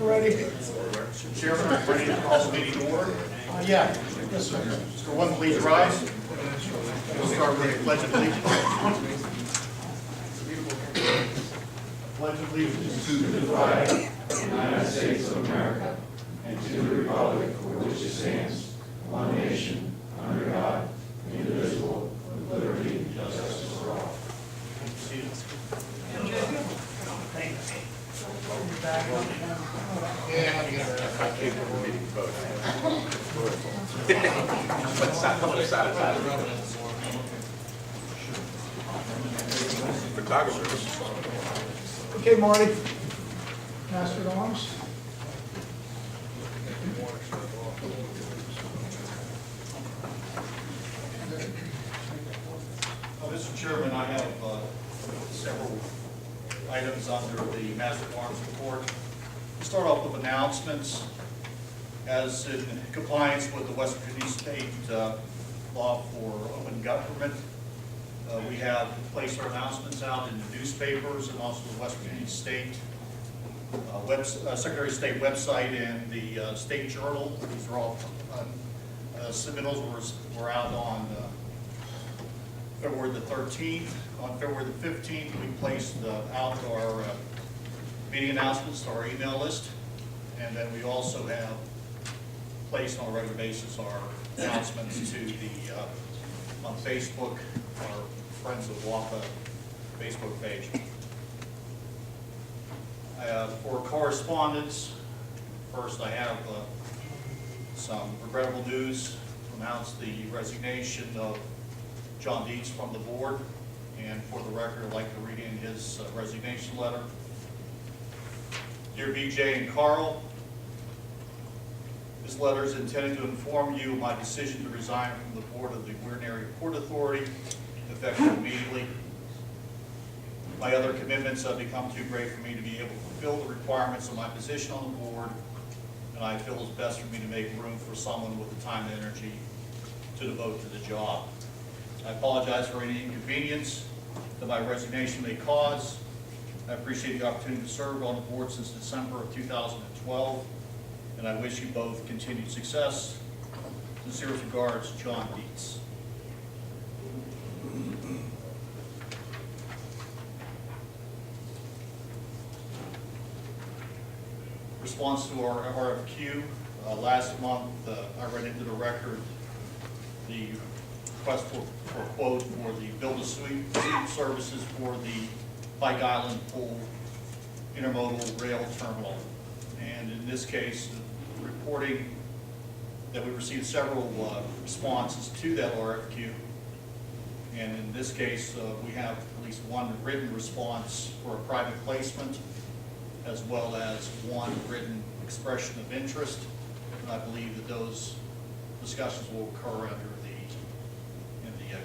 We're ready. Mr. Chairman, are you ready to call the meeting to order? Yeah. Yes, sir. Mr. One, please rise. We'll start with the Pledge of Allegiance. Pledge of Allegiance to the flag of the United States of America and to the republic for which it stands, one nation, under God, indivisible, with liberty and justice for all. Photographers. Okay, Marty. Master at Arms. Mr. Chairman, I have several items under the Master of Arms report. We'll start off with announcements. As in compliance with the West Virginia State law for open government, we have placed our announcements out in the newspapers and also the West Virginia State Secretary of State website and the State Journal. These are all submittals were out on February the 13th. On February the 15th, we placed out our meeting announcements to our email list, and then we also have placed on a regular basis our announcements to the on Facebook, our Friends of WAPA Facebook page. For correspondence, first I have some regrettable news to announce the resignation of John Dietz from the board, and for the record I'd like to read in his resignation letter. Dear BJ and Carl, this letter is intended to inform you of my decision to resign from the board of the Weirton Area Port Authority, effective immediately. My other commitments have become too great for me to be able to fulfill the requirements of my position on the board, and I feel it's best for me to make room for someone with the time and energy to devote to the job. I apologize for any inconvenience that my resignation may cause. I appreciate the opportunity to serve on the board since December of 2012, and I wish you both continued success. Sincerest regards, John Dietz. Response to our RFQ, last month I read into the record the request for a quote for the build-a-suite services for the Pike Island Pool Intermodal Rail Terminal. And in this case, reporting that we received several responses to that RFQ. And in this case, we have at least one written response for a private placement, as well as one written expression of interest. And I believe that those discussions will occur in the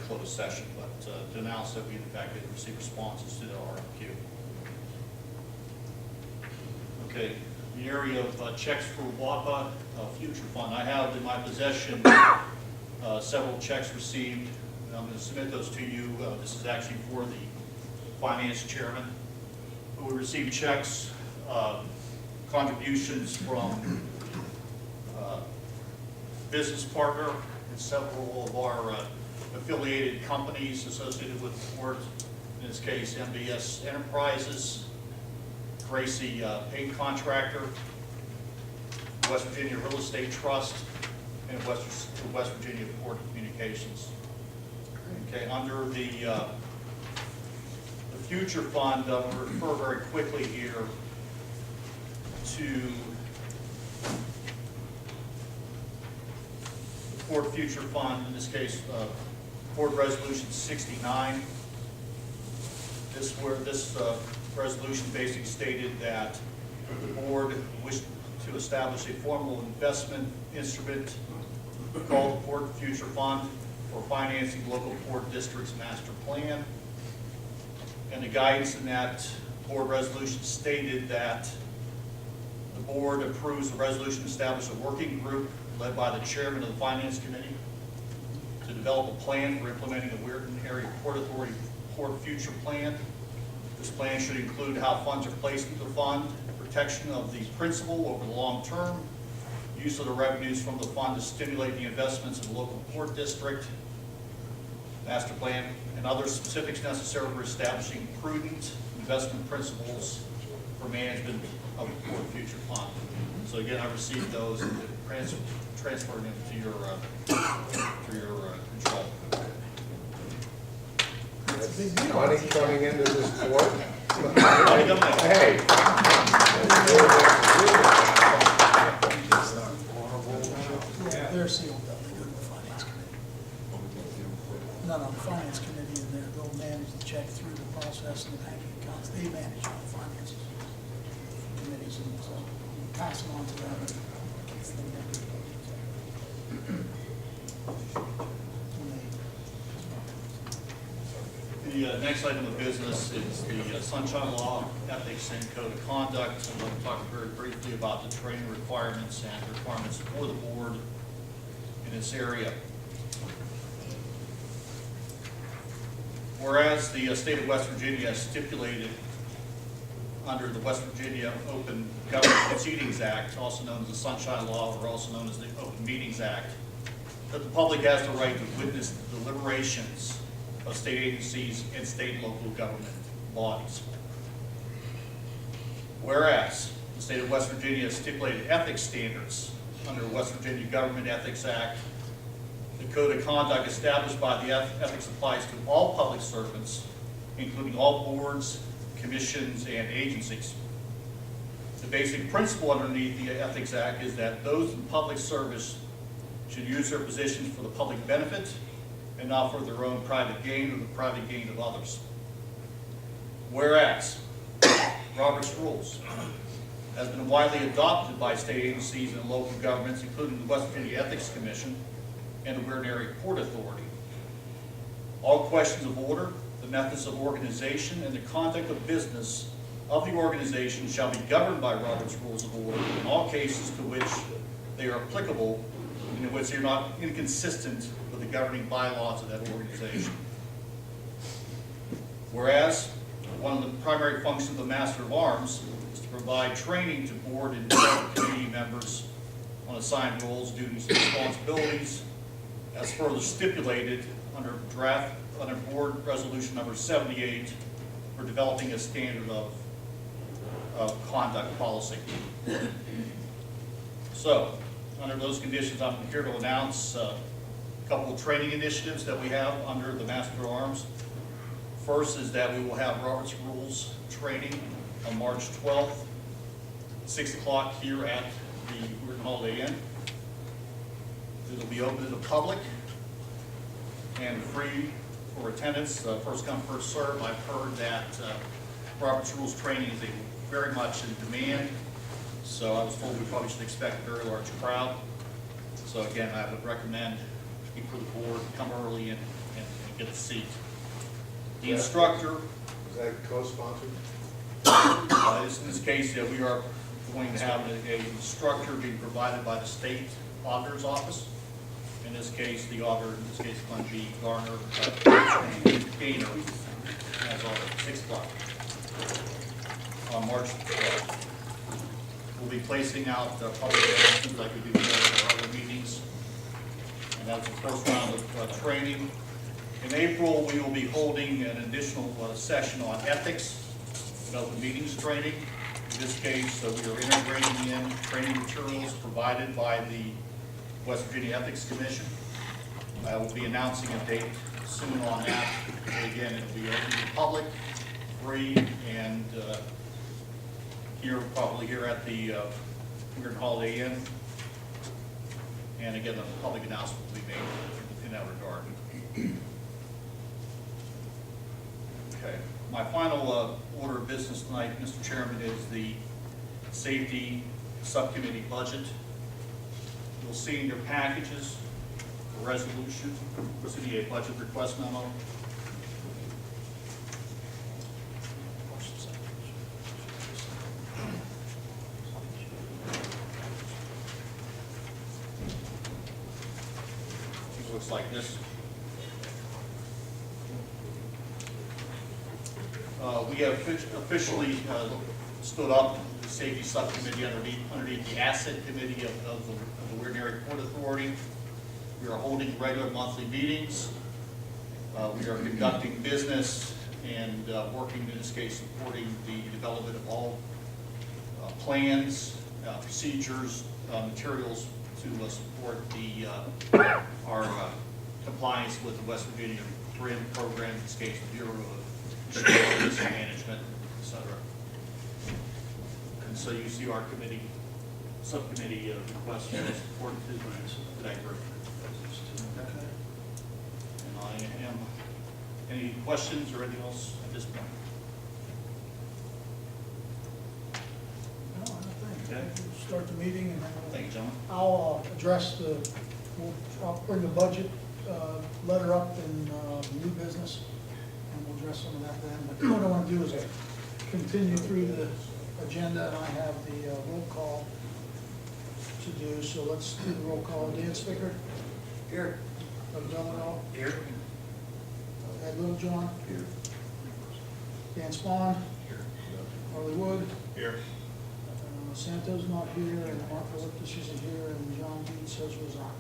closed session, but to announce that we in fact did receive responses to the RFQ. Okay, the area of checks for WAPA Future Fund. I have in my possession several checks received, and I'm going to submit those to you. This is actually for the finance chairman. We received checks, contributions from business partner and several of our affiliated companies associated with the board. In this case, MBS Enterprises, Gracie Paint Contractor, West Virginia Real Estate Trust, and West Virginia Port Communications. Okay, under the Future Fund, I'm going to refer very quickly here to the Port Future Fund, in this case, Board Resolution 69. This resolution basically stated that the board wished to establish a formal investment instrument called the Port Future Fund for financing local port districts master plan. And the guidance in that board resolution stated that the board approves the resolution to establish a working group led by the chairman of the Finance Committee to develop a plan for implementing the Weirton Area Port Authority Port Future Plan. This plan should include how funds are placed into the fund, protection of the principal over the long term, use of the revenues from the fund to stimulate the investments in the local port district, master plan, and other specifics necessary for establishing prudent investment principles for management of the port future fund. So again, I received those and transferred them to your control. It's a big deal. Money coming into this port? Money coming in. Hey. Yeah, they're sealed up, they go to the finance committee. No, the finance committee in there, they'll manage the check through the process and the banking accounts, they manage all the finances. Committees, and so pass it on to them. The next item of business is the Sunshine Law, Ethics, and Code of Conduct. I'm going to talk very briefly about the training requirements and requirements for the board in this area. Whereas the state of West Virginia has stipulated under the West Virginia Open Government Proceedings Act, also known as the Sunshine Law, or also known as the Open Meetings Act, that the public has the right to witness the deliberations of state agencies and state and local government bodies. Whereas the state of West Virginia has stipulated ethics standards under the West Virginia Government Ethics Act, the code of conduct established by the ethics applies to all public servants, including all boards, commissions, and agencies. The basic principle underneath the Ethics Act is that those in public service should use their positions for the public benefit and not for their own private gain or the private gain of others. Whereas Robert's Rules has been widely adopted by state agencies and local governments, including the West Virginia Ethics Commission and the Weirton Area Port Authority. All questions of order, the methods of organization, and the conduct of business of the organization shall be governed by Robert's Rules of Order in all cases to which they are applicable and in which they are not inconsistent with the governing bylaws of that organization. Whereas one of the primary functions of the Master of Arms is to provide training to board and committee members on assigned roles, duties, and responsibilities, as further stipulated under board resolution number 78 for developing a standard of conduct policy. So, under those conditions, I'm here to announce a couple of training initiatives that we have under the Master of Arms. First is that we will have Robert's Rules training on March 12th, 6 o'clock here at the Weirton Holiday Inn. It'll be open to the public and free for attendance, first come, first serve. I've heard that Robert's Rules training is very much in demand, so I was told we probably should expect a very large crowd. So again, I would recommend, speak for the board, come early and get a seat. The instructor, Is that co-sponsored? in this case, we are going to have an instructor being provided by the state auditor's office. In this case, the auditor, in this case, is going to be Gaynor, as of 6 o'clock on March 12th. We'll be placing out public announcements like we do for our other meetings. And that's the first round of training. In April, we will be holding an additional session on ethics and open meetings training. In this case, we are integrating in training materials provided by the West Virginia Ethics Commission. We'll be announcing a date soon on that. Again, it'll be open to the public, free, and probably here at the Weirton Holiday Inn. And again, the public announcement will be made in that regard. Okay. My final order of business tonight, Mr. Chairman, is the Safety Subcommittee budget. You'll see in your packages a resolution, a budget request memo. It looks like this. We have officially stood up the Safety Subcommittee underneath the Asset Committee of the Weirton Area Port Authority. We are holding regular monthly meetings. We are conducting business and working, in this case, supporting the development of all plans, procedures, materials to support our compliance with the West Virginia BRIM program, in this case, Bureau of Risk Management, et cetera. And so you see our subcommittee request for support today. Okay. And I am, any questions or anything else at this point? No, I don't think. Okay. We'll start the meeting and then Thank you, gentlemen. I'll address I'll bring the budget letter up in new business, and we'll address some of that then. But what I want to do is continue through the agenda, and I have the roll call to do. So let's do the roll call. Dan Spicker? Here. Doug Delano? Here. Ed Littlejohn? Here. Dan Spahn? Here. Harley Wood? Here. Santos not here, and Mark Philippus isn't here, and John Deeds says resigned.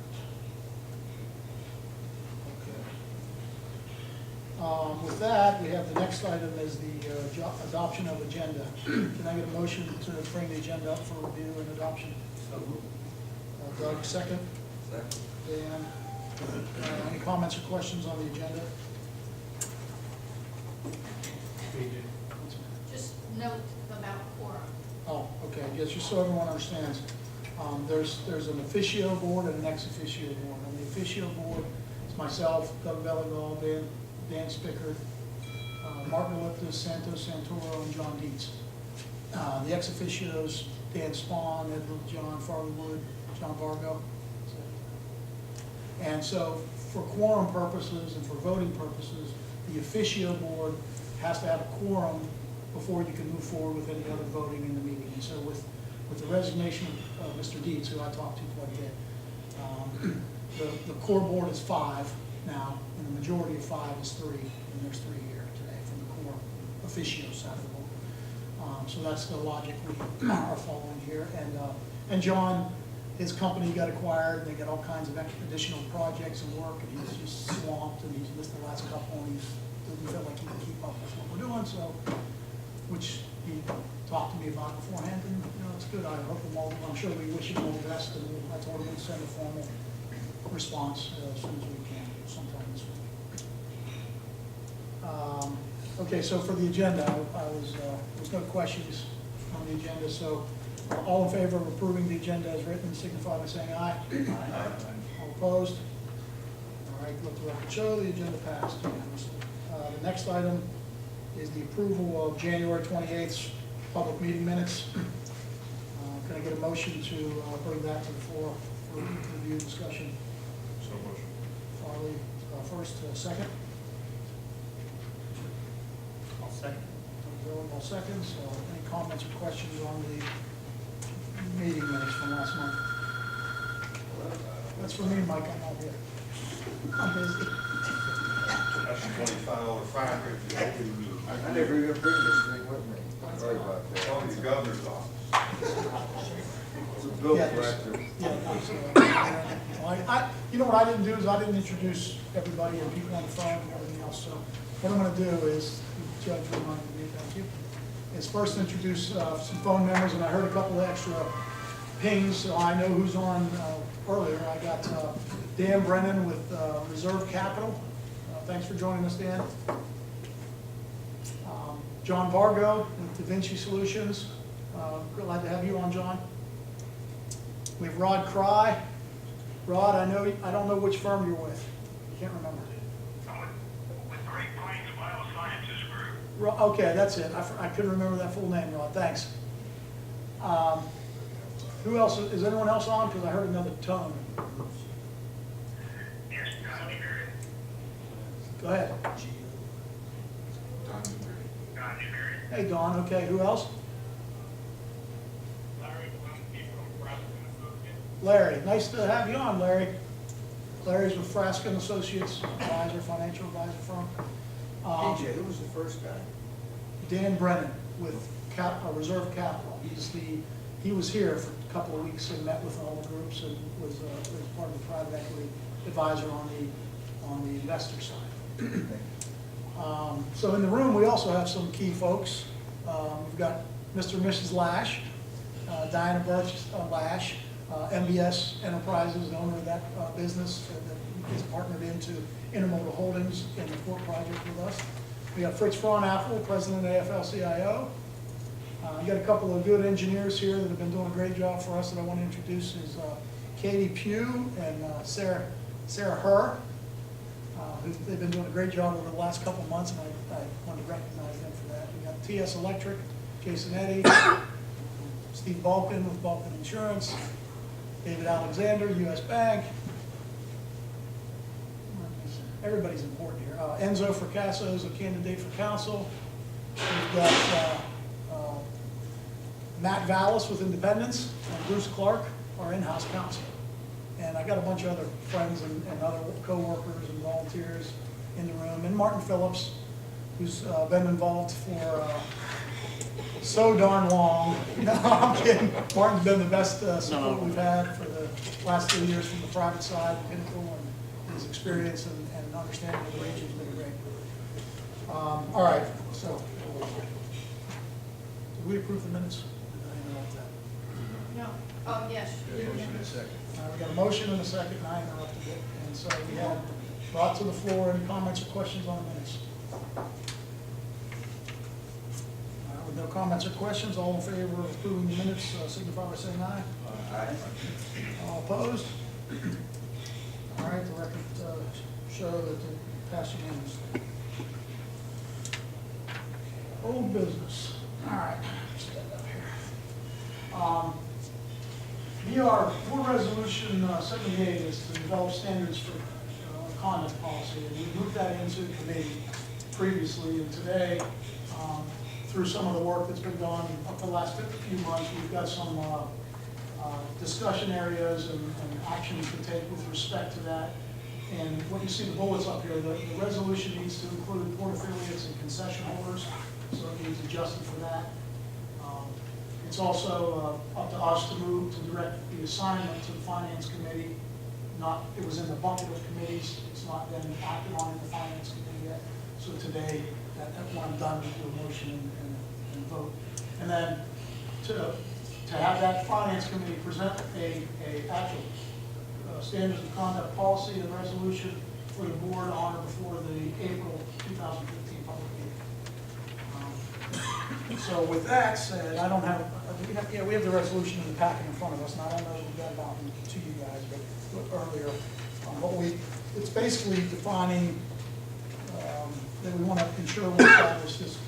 Okay. With that, we have the next item is the adoption of agenda. Can I get a motion to bring the agenda up for review and adoption? Doug, second. Second. Dan, any comments or questions on the agenda? Just note about quorum. Oh, okay, yes, just so everyone understands, there's an officio board and an ex officio board. On the officio board, it's myself, Doug Belligal, Dan Spicker, Martin Liptus, Santos Santoro, and John Dietz. The ex officios, Dan Spahn, Ed John, Farley Wood, John Vargo. And so for quorum purposes and for voting purposes, the officio board has to have a quorum before you can move forward with any other voting in the meeting. And so with the resignation of Mr. Dietz, who I talked to quite a bit, the core board is 5 now, and the majority of 5 is 3, and there's 3 here today from the core officio side of the board. So that's the logic we are following here. And John, his company got acquired, and they got all kinds of additional projects and work, and he's just swamped, and he's missed the last couple, and he doesn't feel like he can keep up with what we're doing, so, which he talked to me about beforehand, and, it's good. I hope him all, I'm sure we wish him all the best, and I told him we'd send a formal response as soon as we can, sometime this week. Okay, so for the agenda, there's no questions on the agenda, so all in favor of approving the agenda as written, signify by saying aye. Aye. All opposed? All right, let the record show the agenda passed unanimously. The next item is the approval of January 28th public meeting minutes. Can I get a motion to bring that to the floor for review and discussion? So motion. Farley, first, second. I'll second. Bill, all seconds. So any comments or questions on the meeting minutes from last month? That's for me, Mike, I'm not here. I'm busy. That's a $25 fine if you open the meeting. I never even bring this thing with me. Sorry about that. It's the governor's office. It's a bill Yeah, collector. You know what I didn't do is I didn't introduce everybody and people on the phone and everything else. So what I'm going to do is, the judge reminded me, thank you, is first introduce some phone numbers, and I heard a couple of extra pings, so I know who's on earlier. I got Dan Brennan with Reserve Capital. Thanks for joining us, Dan. John Vargo with Da Vinci Solutions. Glad to have you on, John. We have Rod Cry. Rod, I don't know which firm you're with. Can't remember. With Great Plains Biosciences Group. Okay, that's it. I couldn't remember that full name, Rod. Thanks. Who else? Is anyone else on? Because I heard another tone. Yes, Don Schmidt. Go ahead. Don Schmidt. Hey, Don. Okay, who else? Larry Blumke from Frasca Associates. Larry. Nice to have you on, Larry. Larry's with Frasca Associates, financial advisor firm. PJ, who was the first guy? Dan Brennan with reserve capital. He was here for a couple of weeks and met with all the groups and was part of the private equity advisor on the investor side. So in the room, we also have some key folks. We've got Mr. and Mrs. Lash, Diana Birch Lash, MBS Enterprises, the owner of that business that is partnered into Intermodal Holdings in the Fort project with us. We got Fritz Fraunapfel, president of AFL-CIO. We got a couple of good engineers here that have been doing a great job for us that I want to introduce is Katie Pugh and Sarah Herr. They've been doing a great job over the last couple of months, and I want to recognize them for that. We got TS Electric, Jason Eddy, Steve Balkin with Balkin Insurance, David Alexander, US Bank. Everybody's important here. Enzo Fracasso is a candidate for council. We've got Matt Vallis with Independence, and Bruce Clark, our in-house counsel. And I got a bunch of other friends and other co-workers and volunteers in the room. And Martin Phillips, who's been involved for so darn long. No, I'm kidding. Martin's been the best support we've had for the last 2 years from the private side, Pinnacle, and his experience and understanding of the region has been great. All right, so did we approve the minutes? Did I interrupt that? No, oh, yes. We got a motion and a second, and I interrupted it. And so we have brought to the floor. Any comments or questions on the minutes? With no comments or questions, all in favor of approving the minutes, signify by saying aye. Aye. All opposed? All right, the record show that the passed unanimously. Old business. All right, step up here. Board resolution 78 is to develop standards for conduct policy, and we moved that into committee previously, and today, through some of the work that's been done up the last few months, we've got some discussion areas and actions to take with respect to that. And what you see the bullets up here, the resolution needs to include port affiliates and concession holders, so it needs adjusted for that. It's also up to us to move to direct the assignment to the finance committee. It was in the bucket of committees. It's not been acted on in the finance committee yet. So today, when I'm done, we do a motion and vote. And then to have that finance committee present a actual standards of conduct policy and resolution for the board on or before the April 2015 public meeting. So with that said, I don't have, we have the resolution in the packet in front of us, and I don't know if we got it out to you guys, but earlier, it's basically defining that we want to ensure we establish this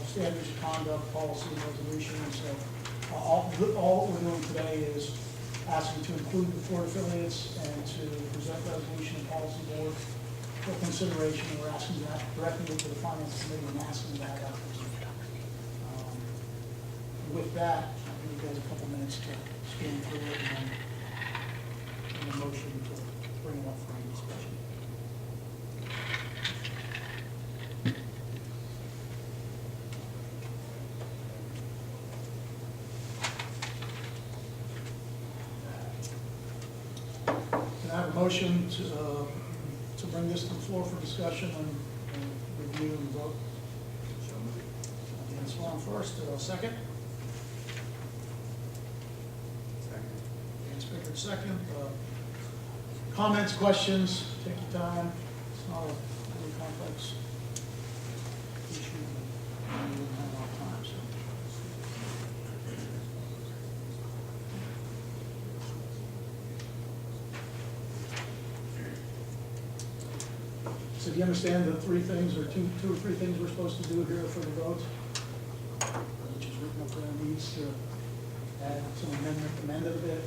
standards of conduct policy and resolution. And so all we're doing today is asking to include the port affiliates and to present resolution and policy board for consideration. And we're asking that directly to the finance committee and asking that out. With that, I'll give you guys a couple minutes to scan through it and a motion to bring it up for any discussion. Can I have a motion to bring this to the floor for discussion and review and vote? Dan Swan first, second. Dan Spickard second. Comments, questions, take your time. It's not a really complex issue. We wouldn't have a lot of time, so. So do you understand the three things, or two or three things we're supposed to do here for the vote? Which is written up there, needs to add some amend it a bit.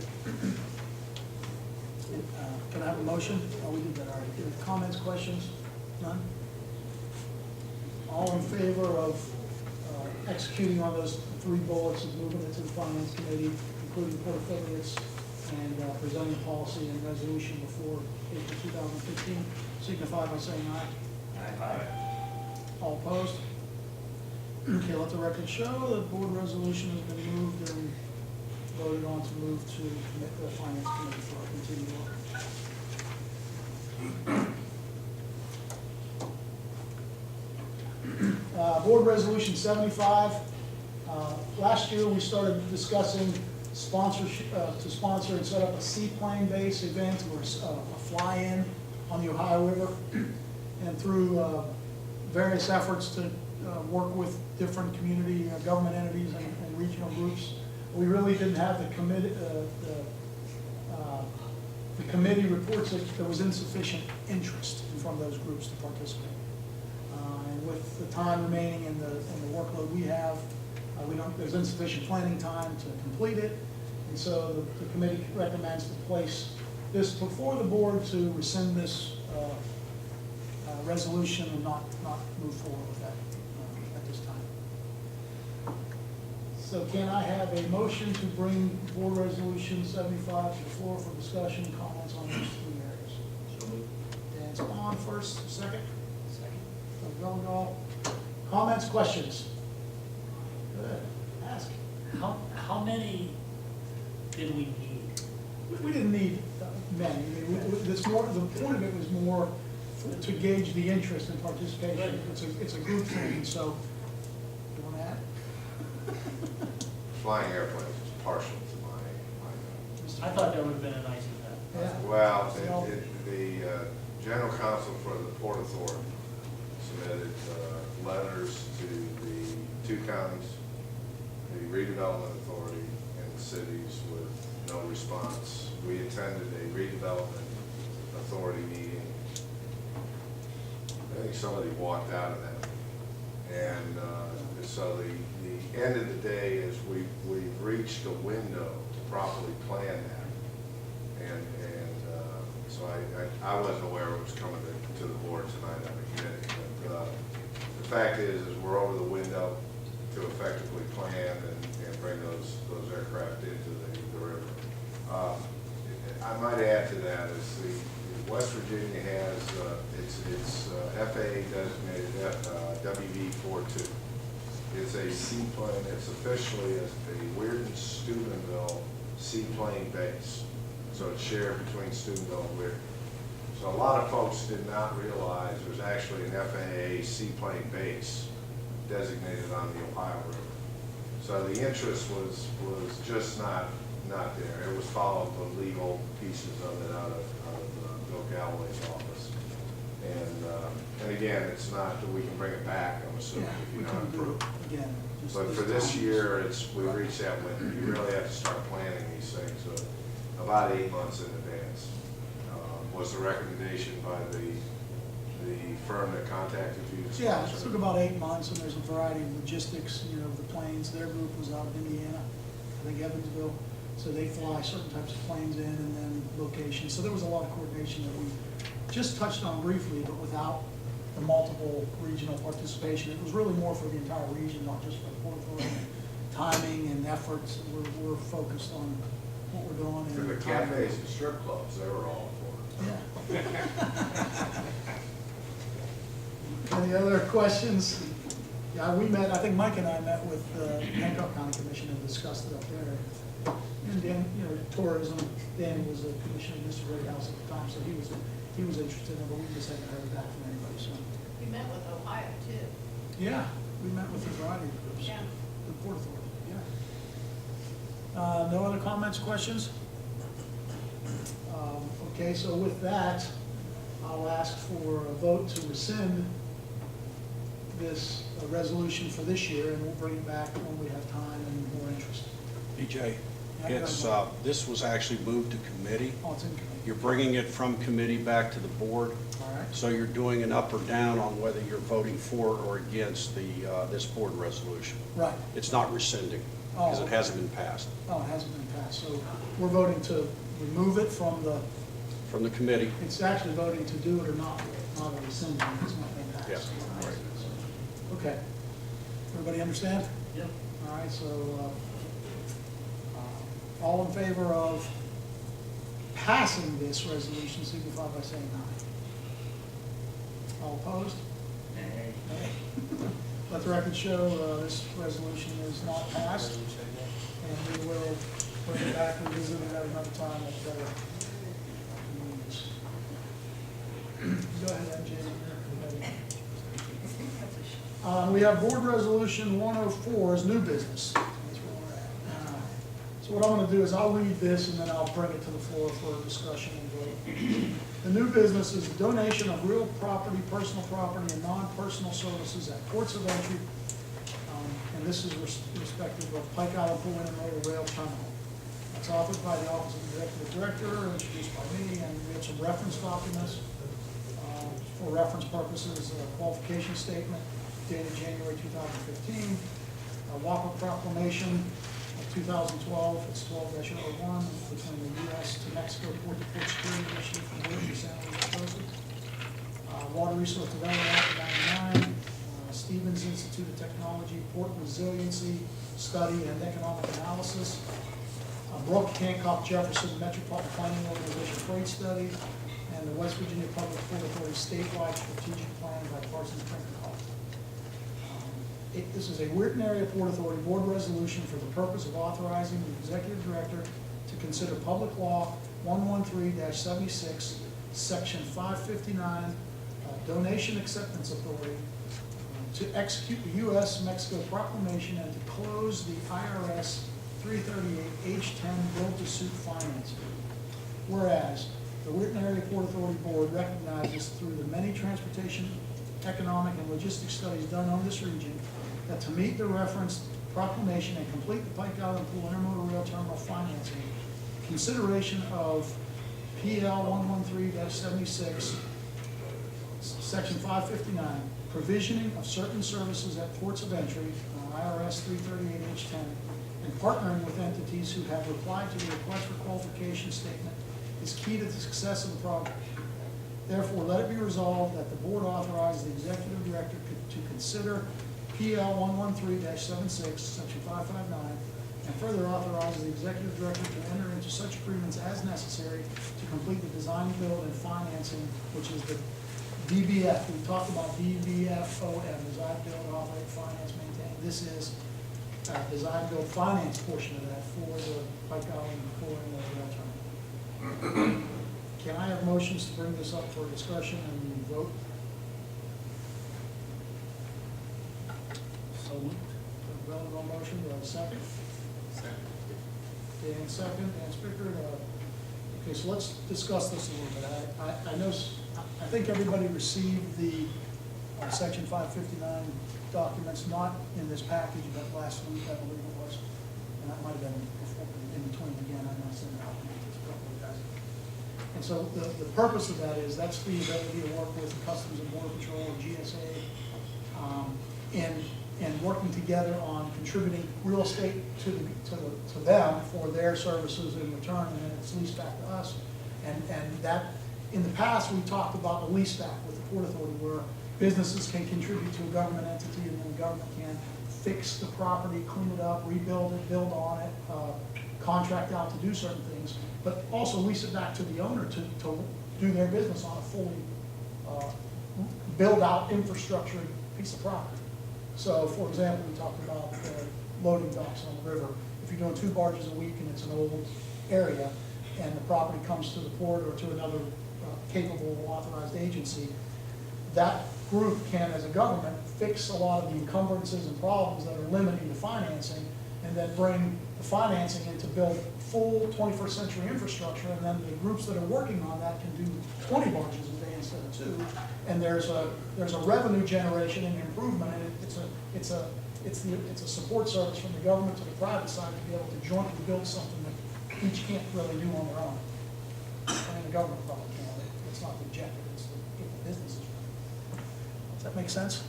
Can I have a motion? Oh, we did that already. Comments, questions? None? All in favor of executing on those three bullets and moving it to the finance committee, including port affiliates, and presenting policy and resolution before April 2015, signify by saying aye. Aye. All opposed? Okay, let the record show that board resolution has been moved and voted on to move to commit the finance committee for our continued work. Board resolution 75. Last year, we started discussing sponsorship, to sponsor and set up a seaplane base event or a fly-in on the Ohio River. And through various efforts to work with different community government entities and regional groups, we really didn't have the committee, the committee reports that there was insufficient interest from those groups to participate. And with the time remaining and the workload we have, there's insufficient planning time to complete it. And so the committee recommends to place this before the board to rescind this resolution and not move forward with that at this time. So can I have a motion to bring board resolution 75 to the floor for discussion and comments on these three areas? So moved. Dan Spawn first, second. Second. Gilgal. Comments, questions? Good. Ask. How many did we need? We didn't need many. I mean, this more, the point of it was more to gauge the interest and participation. It's a group thing, so, you want to add? Flying airplanes is partial to my I thought that would have been a nice event. Yeah. Well, the general counsel for the Port Authority submitted letters to the two counties, the redevelopment authority, and the cities with no response. We attended a redevelopment authority meeting. I think somebody walked out of that. And so the end of the day is we've reached a window to properly plan that. And so I wasn't aware it was coming to the board tonight on the committee. But the fact is we're over the window to effectively plan and bring those aircraft into the river. I might add to that is the West Virginia has its FAA designated WV-42. It's a seaplane. It's officially a Weirton Steubenville seaplane base. So it's shared between Steubenville and Weirton. So a lot of folks did not realize there's actually an FAA seaplane base designated on the Ohio River. So the interest was just not there. It was followed the legal pieces of it out of Bill Galloway's office. And again, it's not that we can bring it back, I'm assuming, Yeah, if we you're not couldn't do approved. it again. just But for this time. year, we reached that window. You really have to start planning these things about 8 months in advance. Was the recommendation by the firm that contacted you? to Yeah, it sponsor took about 8 months, and there's a variety of logistics, the planes. Their group was out of Indiana, I think Evansville. So they fly certain types of planes in and then locations. So there was a lot of coordination that we just touched on briefly, but without the multiple regional participation. It was really more for the entire region, not just for the Port Authority. Timing and efforts, we're focused on what we're doing. For the cafes and strip clubs, they were all for it. Yeah. Any other questions? Yeah, we met, I think Mike and I met with Hancock County Commission and discussed it up there. And Dan, tourism, Dan was a commissioner of Mr. Ray House at the time, so he was interested in it, but we just haven't heard back from anybody, so. We met with Ohio too. Yeah, we met with a variety of groups. Yeah. The Port Authority, yeah. No other comments, questions? Okay, so with that, I'll ask for a vote to rescind this resolution for this year, and we'll bring it back when we have time and more interest. BJ, Yeah, it's, go ahead. this was actually moved to committee. Oh, it's in committee. You're bringing it from committee back to the board. All right. So you're doing an up or down on whether you're voting for or against this board resolution. Right. It's not rescinding, because Oh, it hasn't been passed. Oh, it hasn't been passed, so we're voting to remove it from the, From the committee, it's actually voting to do it or not, not a rescission, it's not been passed. Yes, right. Okay. Everybody understand? Yep. All right, so, all in favor of passing this resolution, signify by saying aye. All opposed? Nay. Nay. Let the record show, this resolution is not passed, and we will bring it back and revisit it at another time at better means. Go ahead, MJ. We have board resolution 104 as new business. That's where we're at. So what I'm going to do is I'll read this and then I'll bring it to the floor for discussion and vote. The new business is donation of real property, personal property, and non-personal services at ports of entry. And this is respective of Pike Island Pool Intermodal Rail Terminal. It's authored by the Office of Executive Director, introduced by me, and we have some reference documents. For reference purposes, a qualification statement dated January 2015, a WAPA proclamation of 2012, it's 12-01, between the U.S. to Mexico Port-to-Port Security Initiative from Weirton, San Luis Coast. Water Resource Development Act of 99, Stevens Institute of Technology, Port Resiliency Study and Economic Analysis, Brooke Hancock Jefferson Metropolitan Planning Organization Freight Study, and the West Virginia Public Port Authority Statewide Strategic Plan by Parsons Trinkenhoff. This is a Weirton Area Port Authority Board resolution for the purpose of authorizing the Executive Director to consider Public Law 113-76, Section 559, Donation Acceptance Authority, to execute the U.S.-Mexico proclamation and to close the IRS 338H10 bill-to-suit financing. Whereas the Weirton Area Port Authority Board recognizes through the many transportation, economic, and logistics studies done on this region that to meet the referenced proclamation and complete the Pike Island Pool Intermodal Rail Terminal financing, consideration of PL 113-76, Section 559, provisioning of certain services at ports of entry, IRS 338H10, and partnering with entities who have replied to the request for qualification statement is key to the success of the project. Therefore, let it be resolved that the board authorize the executive director to consider PL 113-76, Section 559, and further authorize the executive director to enter into such agreements as necessary to complete the design, build, and financing, which is the DBF. We talked about DBFOM, design, build, operate, finance, maintain. This is design, build, finance portion of that for the Pike Island Pool and Rail Terminal. Can I have motions to bring this up for discussion and vote? So moved. Relevant motion, do I have a second? Second. Dan second, Dan Spicker. Okay, so let's discuss this a little bit. I know, I think everybody received the Section 559 documents, not in this package, but last week, I believe it was. And that might have been before, in between again, I'm not sending out to a couple of guys. And so the purpose of that is that's the ability to work with Customs and Border Patrol and GSA in working together on contributing real estate to them for their services in return, and then it's leased back to us. And that, in the past, we talked about the lease back with the Port Authority where businesses can contribute to a government entity and then the government can fix the property, clean it up, rebuild it, build on it, contract out to do certain things, but also lease it back to the owner to do their business on a fully build out infrastructure piece of property. So, for example, we talked about loading docks on the river. If you're doing 2 barges a week and it's an old area and the property comes to the port or to another capable authorized agency, that group can, as a government, fix a lot of the encumbrances and problems that are limiting the financing and then bring the financing in to build full 21st century infrastructure, and then the groups that are working on that can do 20 barges a day instead of 2. And there's a revenue generation and improvement, and it's a support service from the government to the private side to be able to jointly build something that each can't really do on their own. I mean, the government probably can. It's not the objective, it's to get the businesses running. Does that make sense?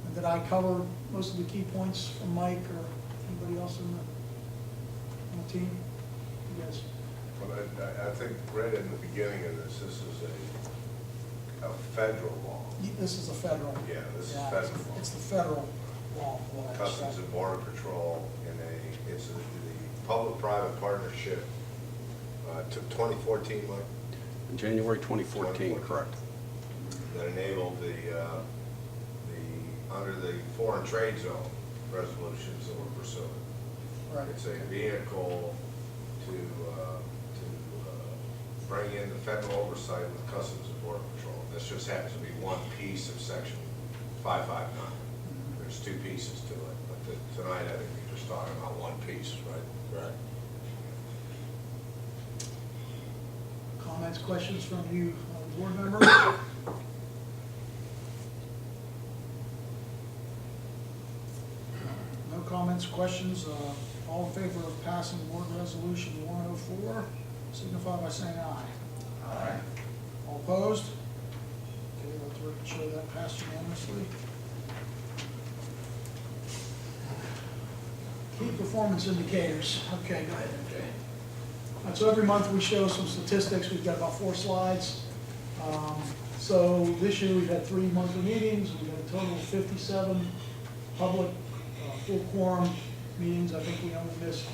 And did I cover most of the key points from Mike or anybody else on the team? You guys? Well, I think right in the beginning of this is a federal law. This is a federal. Yeah, this is federal law. It's the federal law. Customs and Border Patrol it's the public-private partnership, to 2014, Mike? In January 2014, correct. That enabled the under the foreign trade zone resolutions that we're pursuing. Right. It's a vehicle to bring in the federal oversight with Customs and Border Patrol. This just happens to be one piece of section 559. There's two pieces to it, but tonight I think we're just talking about one piece, right? Right. Comments, questions from you, board members? No comments, questions. All in favor of passing board resolution 104, signify by saying aye. Aye. All opposed? Okay, let the record show that passed unanimously. Key performance indicators. Okay, go ahead, MJ. So every month we show some statistics. We've got about 4 slides. So this year we've had 3 monthly meetings. We've had a total of 57 public full quorum meetings. I think we only missed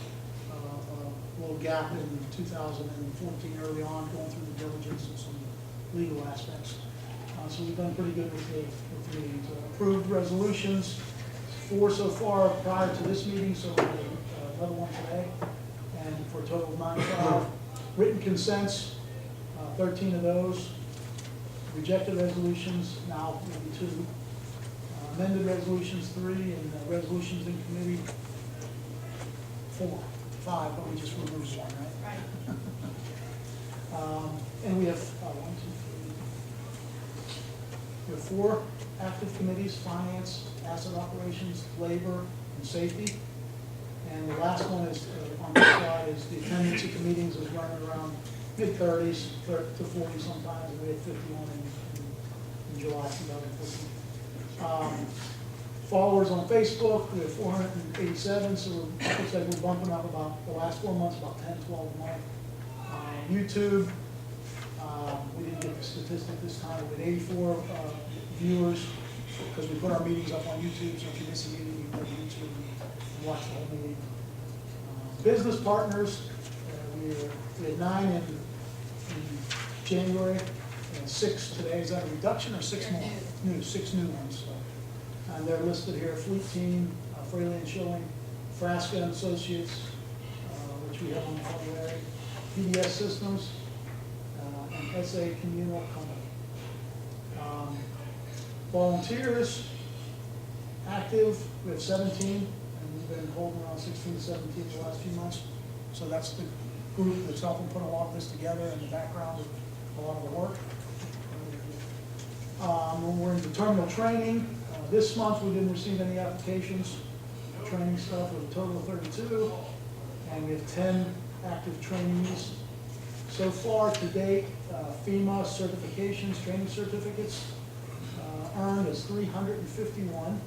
a little gap in 2014 early on, going through the diligence and some legal aspects. So we've done pretty good with the meetings. Approved resolutions, 4 so far prior to this meeting, so we have another one today, and for a total of 95. Written consents, 13 of those. Rejected resolutions, now maybe 2. Amended resolutions, 3, and resolutions in committee, 4, 5, but we just removed 1, right? Right. And we have, 4 active committees: finance, asset operations, labor, and safety. And the last one is, on this slide, is the attendance at the meetings is running around mid-30s to 40 sometimes, and we had 51 in July 2014. Followers on Facebook, we have 487, so it looks like we're bumping up about the last 4 months, about 10, 12 a month. YouTube, we didn't get the statistic this time, we had 84 viewers, because we put our meetings up on YouTube, so if you miss a meeting, you can go to YouTube and watch the whole meeting. Business partners, we had 9 in January, and 6 today. Is that a reduction or 6 more? New, 6 new ones. So. And they're listed here: Fleet Team, Fraley and Schilling, Frasca and Associates, which we have on the formulary, PDS Systems, and SA Communal Company. Volunteers, active, we have 17, and we've been holding around 16 to 17 the last few months. So that's the group that's helping put a lot of this together in the background of a lot of the work. When we're into terminal training, this month we didn't receive any applications for training stuff, with a total of 32, and we have 10 active trainees. So far to date, FEMA certifications, training certificates, earned is 351.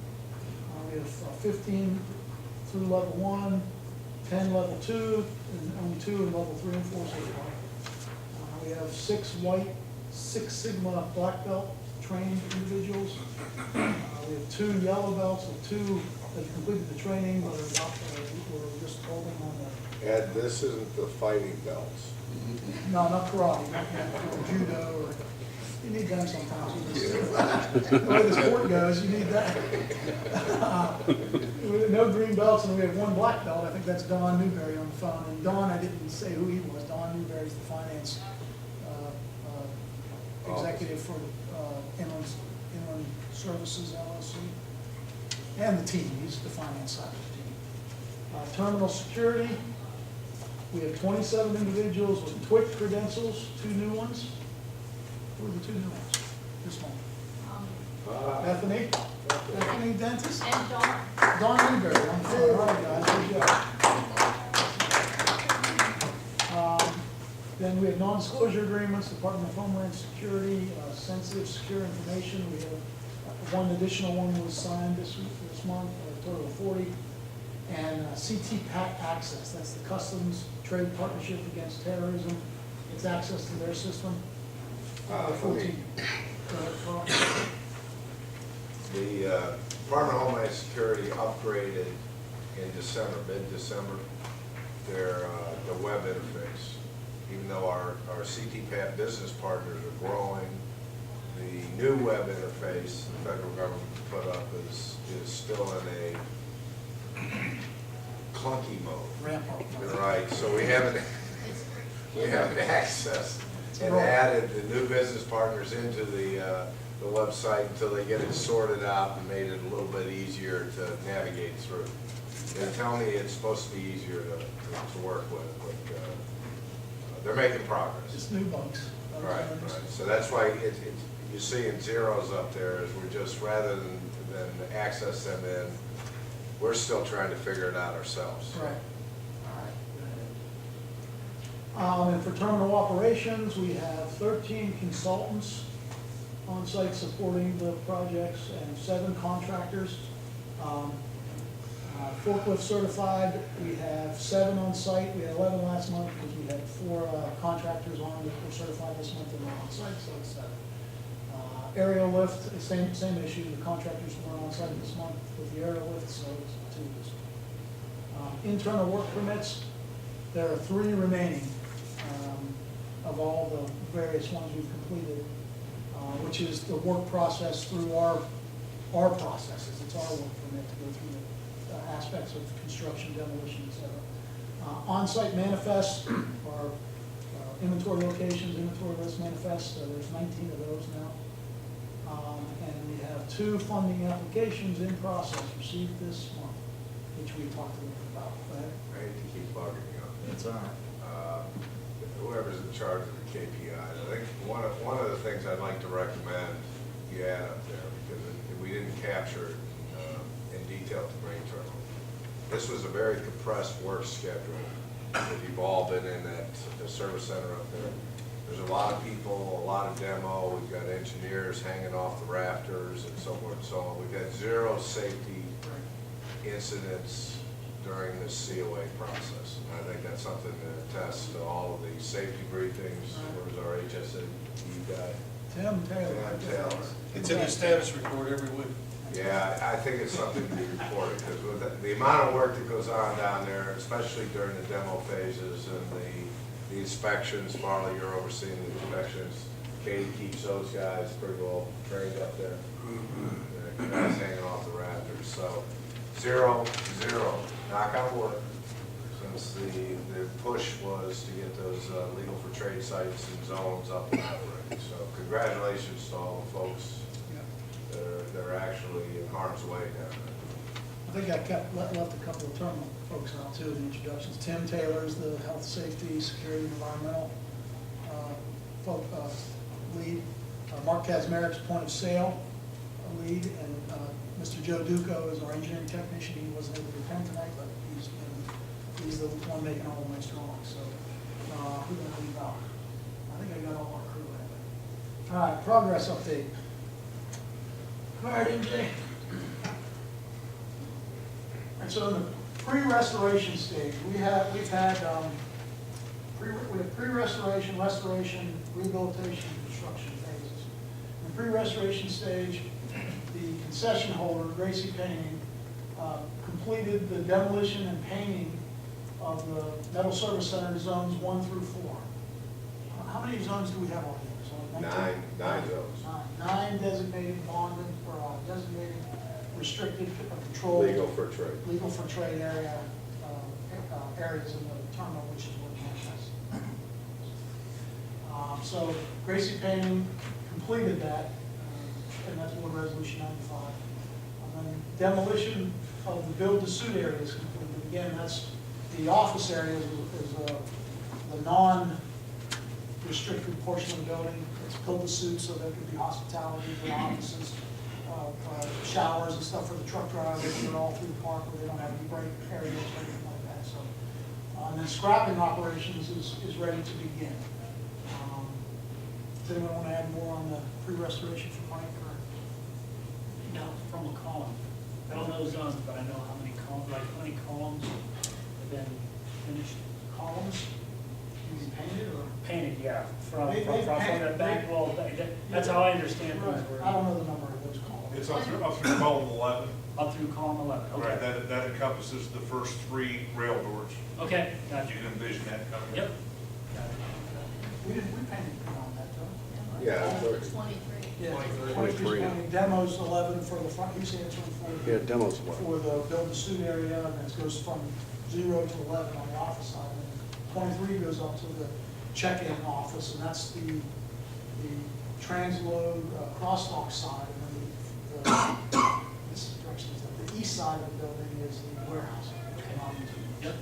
We have 15 through level 1, 10 level 2, and only 2 in level 3 and 4 so far. We have 6 white, 6 Sigma black belt trained individuals. We have 2 yellow belts and 2 that completed the training, but are about, we're just holding on the. Ed, this isn't the fighting belts. No, not karate, not judo, or, you need them sometimes. The way the sport goes, you need that. No green belts, and we have 1 black belt. I think that's Don Newberry on the phone. And Don, I didn't say who he was. Don Newberry's the finance executive for Inland Services LLC. And the team, he's the finance side of the team. Terminal security, we have 27 individuals with TWIC credentials, 2 new ones. Who are the 2 new ones this month? Bethany Dentist? And Dawn. Don Newberry on the phone. All right, guys, good job. Then we have non-disclosure agreements, Department of Homeland Security, sensitive secure information. We have 1 additional one was signed this month, a total of 40. And CTPAT access, that's the Customs Trade Partnership Against Terrorism. It's access to their system. 14. The Department of Homeland Security upgraded in December, mid-December, their web interface. Even though our CTPAT business partners are growing, The new web interface the federal government put up is still in a clunky mode. Ramp up. Right, so we haven't accessed and Right. added the new business partners into the website until they get it sorted out and made it a little bit easier to navigate through. They tell me it's supposed to be easier to work with, but they're making progress. Just new bugs. Right, right, so that's why you see in zeros up there is we're just, rather than access them in, we're still trying to figure it out ourselves. Right. All right. And for terminal operations, we have 13 consultants on site supporting the projects and 7 contractors. Forklift certified, we have 7 on site. We had 11 last month because we had 4 contractors on that were certified this month and they're on site, so it's 7. Aerial lift, same issue. The contractors weren't on site this month with the aerial lift, so it's 2 this month. Internal work permits, there are 3 remaining of all the various ones we've completed, which is the work process through our processes. It's our work permit to go through the aspects of construction, demolition, et cetera. On-site manifests are inventory locations, inventory list manifests. There's 19 of those now. And we have 2 funding applications in process received this month, which we talked a little bit about. Right? I hate to keep bugging you. That's all right. Whoever's in charge of the KPI, I think one of the things I'd like to recommend you add up there, because we didn't capture it in detail to bring to it. This was a very compressed work schedule. If you've all been in the service center up there, there's a lot of people, a lot of demo. We've got engineers hanging off the rafters and so forth and so on. We've had 0 safety incidents during this COA process. And I think that's something to attest to all of the safety briefings. Where's our HSE guy? Tim Taylor. Tim Taylor. It's in the status report every week. Yeah, I think it's something to be reported, because with the amount of work that goes on down there, especially during the demo phases and the inspections, Marley, you're overseeing the inspections. Katie keeps those guys pretty well trained up there. Guys hanging off the rafters, so 0, knock on wood, since the push was to get those legal for trade sites and zones up and operating. So congratulations to all the folks that are actually in harm's way down there. I think I left a couple of terminal folks out too in the introductions. Tim Taylor's the health, safety, security, environmental lead. Mark Kazmarik's point of sale lead, and Mr. Joe Duco is our engineering technician. He wasn't able to attend tonight, but he's the one making all my strong. So who did I leave out? I think I got all our crew in. All right, progress update. All right, MJ. And so in the pre-restoration stage, we have pre-restoration, restoration, rehabilitation, and construction phases. In the pre-restoration stage, the concession holder, Gracie Painting, completed the demolition and painting of the metal service center zones 1 through 4. How many zones do we have on here? So 9 zones. 9 designated bonded, or designated restricted or controlled. Legal for trade. Legal for trade area, areas in the terminal, which is what campus. So Gracie Painting completed that, and that's Board Resolution 95. And then demolition of the build-to-suit area is completed. Again, that's the office area is the non-restricted portion of the building. It's build-to-suit, so there could be hospitality for the offices, showers and stuff for the truck drivers. They're all through the park where they don't have any break areas or anything like that. So, and then scrapping operations is ready to begin. Does anyone want to add more on the pre-restoration for Mike? Or? No, from a column. I don't know zones, but I know how many columns, like how many columns have been finished. Columns? You mean painted or? Painted, yeah, from They the back wall. That's how I understand Right. things were. I don't know the number of those columns. It's up through column 11. Up through column 11, Right, okay. that encompasses the first 3 rail doors. Okay, You gotcha. can envision that coming. Yep. We painted on that though. Yeah, All of 23. Yeah, 23. 23 is planning, demos 11 for the front, he's answering for. Yeah, demos 11. For the build to suit area, and it goes from 0 to 11 on the office side. And 23 goes up to the check-in office, and that's the transload crosswalk side. And then this direction is that the east side of the building is the warehouse. Yep.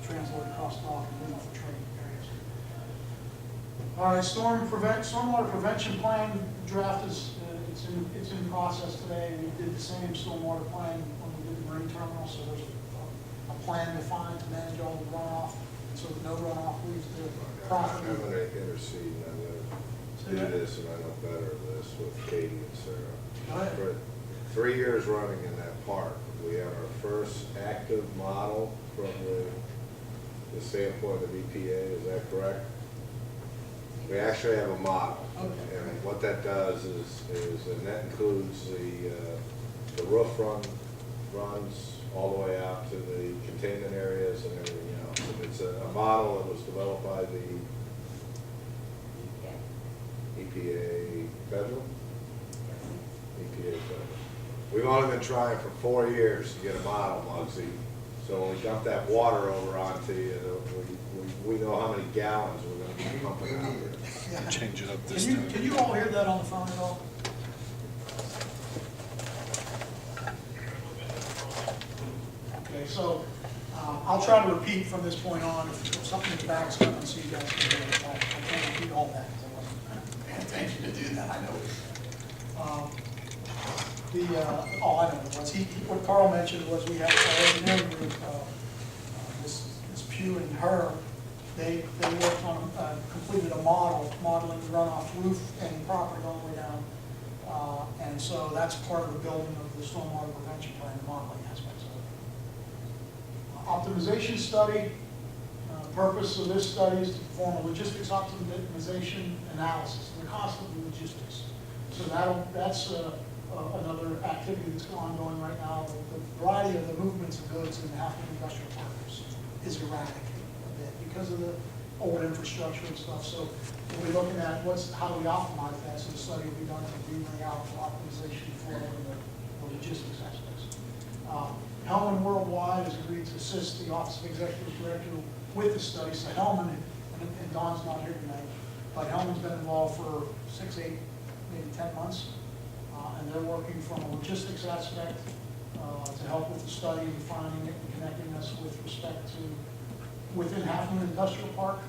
Transload crosswalk and then for training areas. All right, stormwater prevention plan draft is, it's in process today. We did the same stormwater plan when we did the marine terminal, so there's a plan defined to manage all the runoff, so that no runoff leaves the property. I'm gonna intercede, and I'm gonna do this, and I know better this with Katie and Sarah. Go ahead. For 3 years running in that park, we have our first active model from the standpoint of EPA, is that correct? We actually have a model. Okay. And what that does is and that includes the roof runs all the way out to the containment areas and everything else. And it's a model that was developed by the EPA federal? EPA federal. We've only been trying for 4 years to get a model, Muggsy. So when we dump that water over onto you, we know how many gallons we're going to be pumping out there. Change it up Can you all hear that on the phone at all? Okay, so I'll try to repeat from this point on. If something backs up and so you guys can hear it, I can't repeat all that because I wasn't paying attention to do that, I know. All I know was what Carl mentioned was we have our engineering group, Ms. Pugh and her, they worked on, completed a modeling the runoff roof and property all the way down. And so that's part of the building of the stormwater prevention plan, the modeling aspects of it. Optimization study, purpose of this study is to perform a logistics optimization analysis, the cost of the logistics. So that's another activity that's ongoing right now. The variety of the movements of goods in half of the industrial park is erratic a bit because of the old infrastructure and stuff. So we'll be looking at how do we optimize that. So the study will be done in the green layout for optimization for the logistics aspects. Hellman Worldwide has agreed to assist the Office of Executive Director with the study. So Hellman, and Don's not here tonight, but Hellman's been involved for 6, 8, maybe 10 months. And they're working from a logistics aspect to help with the study, defining it, and connecting us with respect to within Half Moon Industrial Park,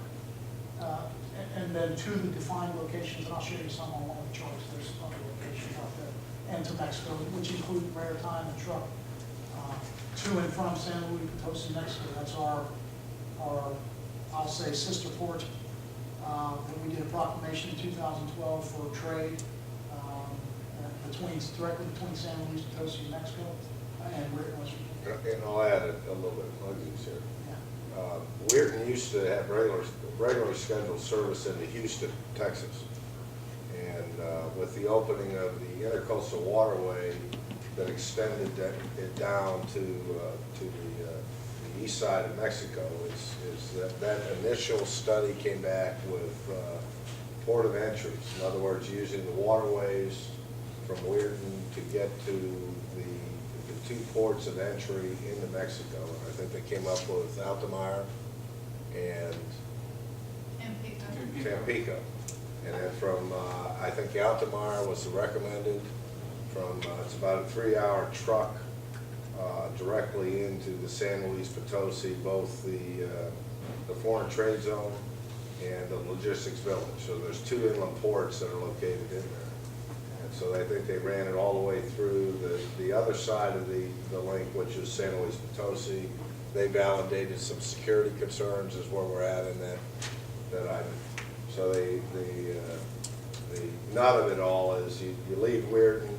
and then to the defined locations. And I'll show you some on one of the charts. There's other locations out there, and to Mexico, which include maritime and truck to and from San Luis Potosi, Mexico. That's our I'll say sister port. That we did a proclamation in 2012 for trade. Directly between San Luis Potosi, Mexico, and Weirton, West Virginia. And I'll add a little bit of Muggsy's here. Yeah. Weirton used to have regularly scheduled service into Houston, Texas. And with the opening of the intercoastal waterway that extended it down to the east side of Mexico, is that initial study came back with port of entries. In other words, using the waterways from Weirton to get to the 2 ports of entry into Mexico. And I think they came up with Altamira and Tampico. And then from, I think Altamira was the recommended, from, it's about a 3-hour truck directly into the San Luis Potosi, both the foreign trade zone and the logistics village. So there's 2 inland ports that are located in there. So I think they ran it all the way through the other side of the link, which is San Luis Potosi. They validated some security concerns is where we're at in that item. So the nut of it all is you leave Weirton,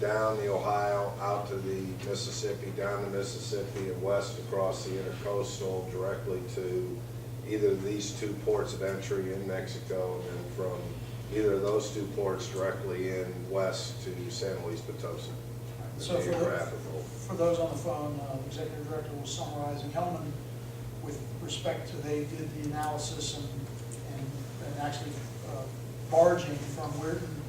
down the Ohio, out to the Mississippi, down the Mississippi, and west across the intercoastal directly to either of these 2 ports of entry in Mexico, and then from either of those 2 ports directly in west to San Luis Potosi. So for those on the phone, the executive director was summarizing Hellman with respect to they did the analysis and actually barging from Weirton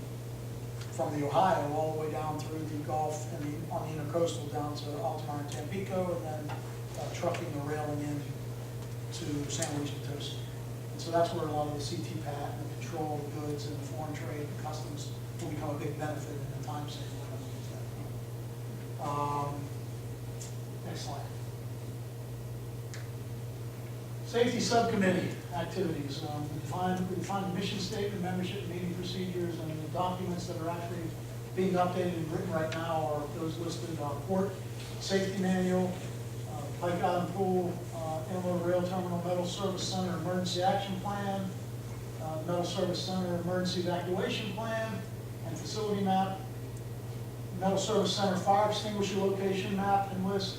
from the Ohio all the way down through the Gulf and on the intercoastal down to Altamar and Tampico, and then trucking or railing in to San Luis Potosi. And so that's where a lot of the CTPAT and the control of goods and the foreign trade and customs will become a big benefit in the time saving. Next slide. Safety Subcommittee activities. We define the mission statement, membership, meeting procedures, and the documents that are actually being updated and written right now are those listed in our port safety manual, Pike Island Pool, Intermodal Rail Terminal Metal Service Center Emergency Action Plan, Metal Service Center Emergency Evacuation Plan, and facility map, Metal Service Center Fire Extinguisher Location Map and List,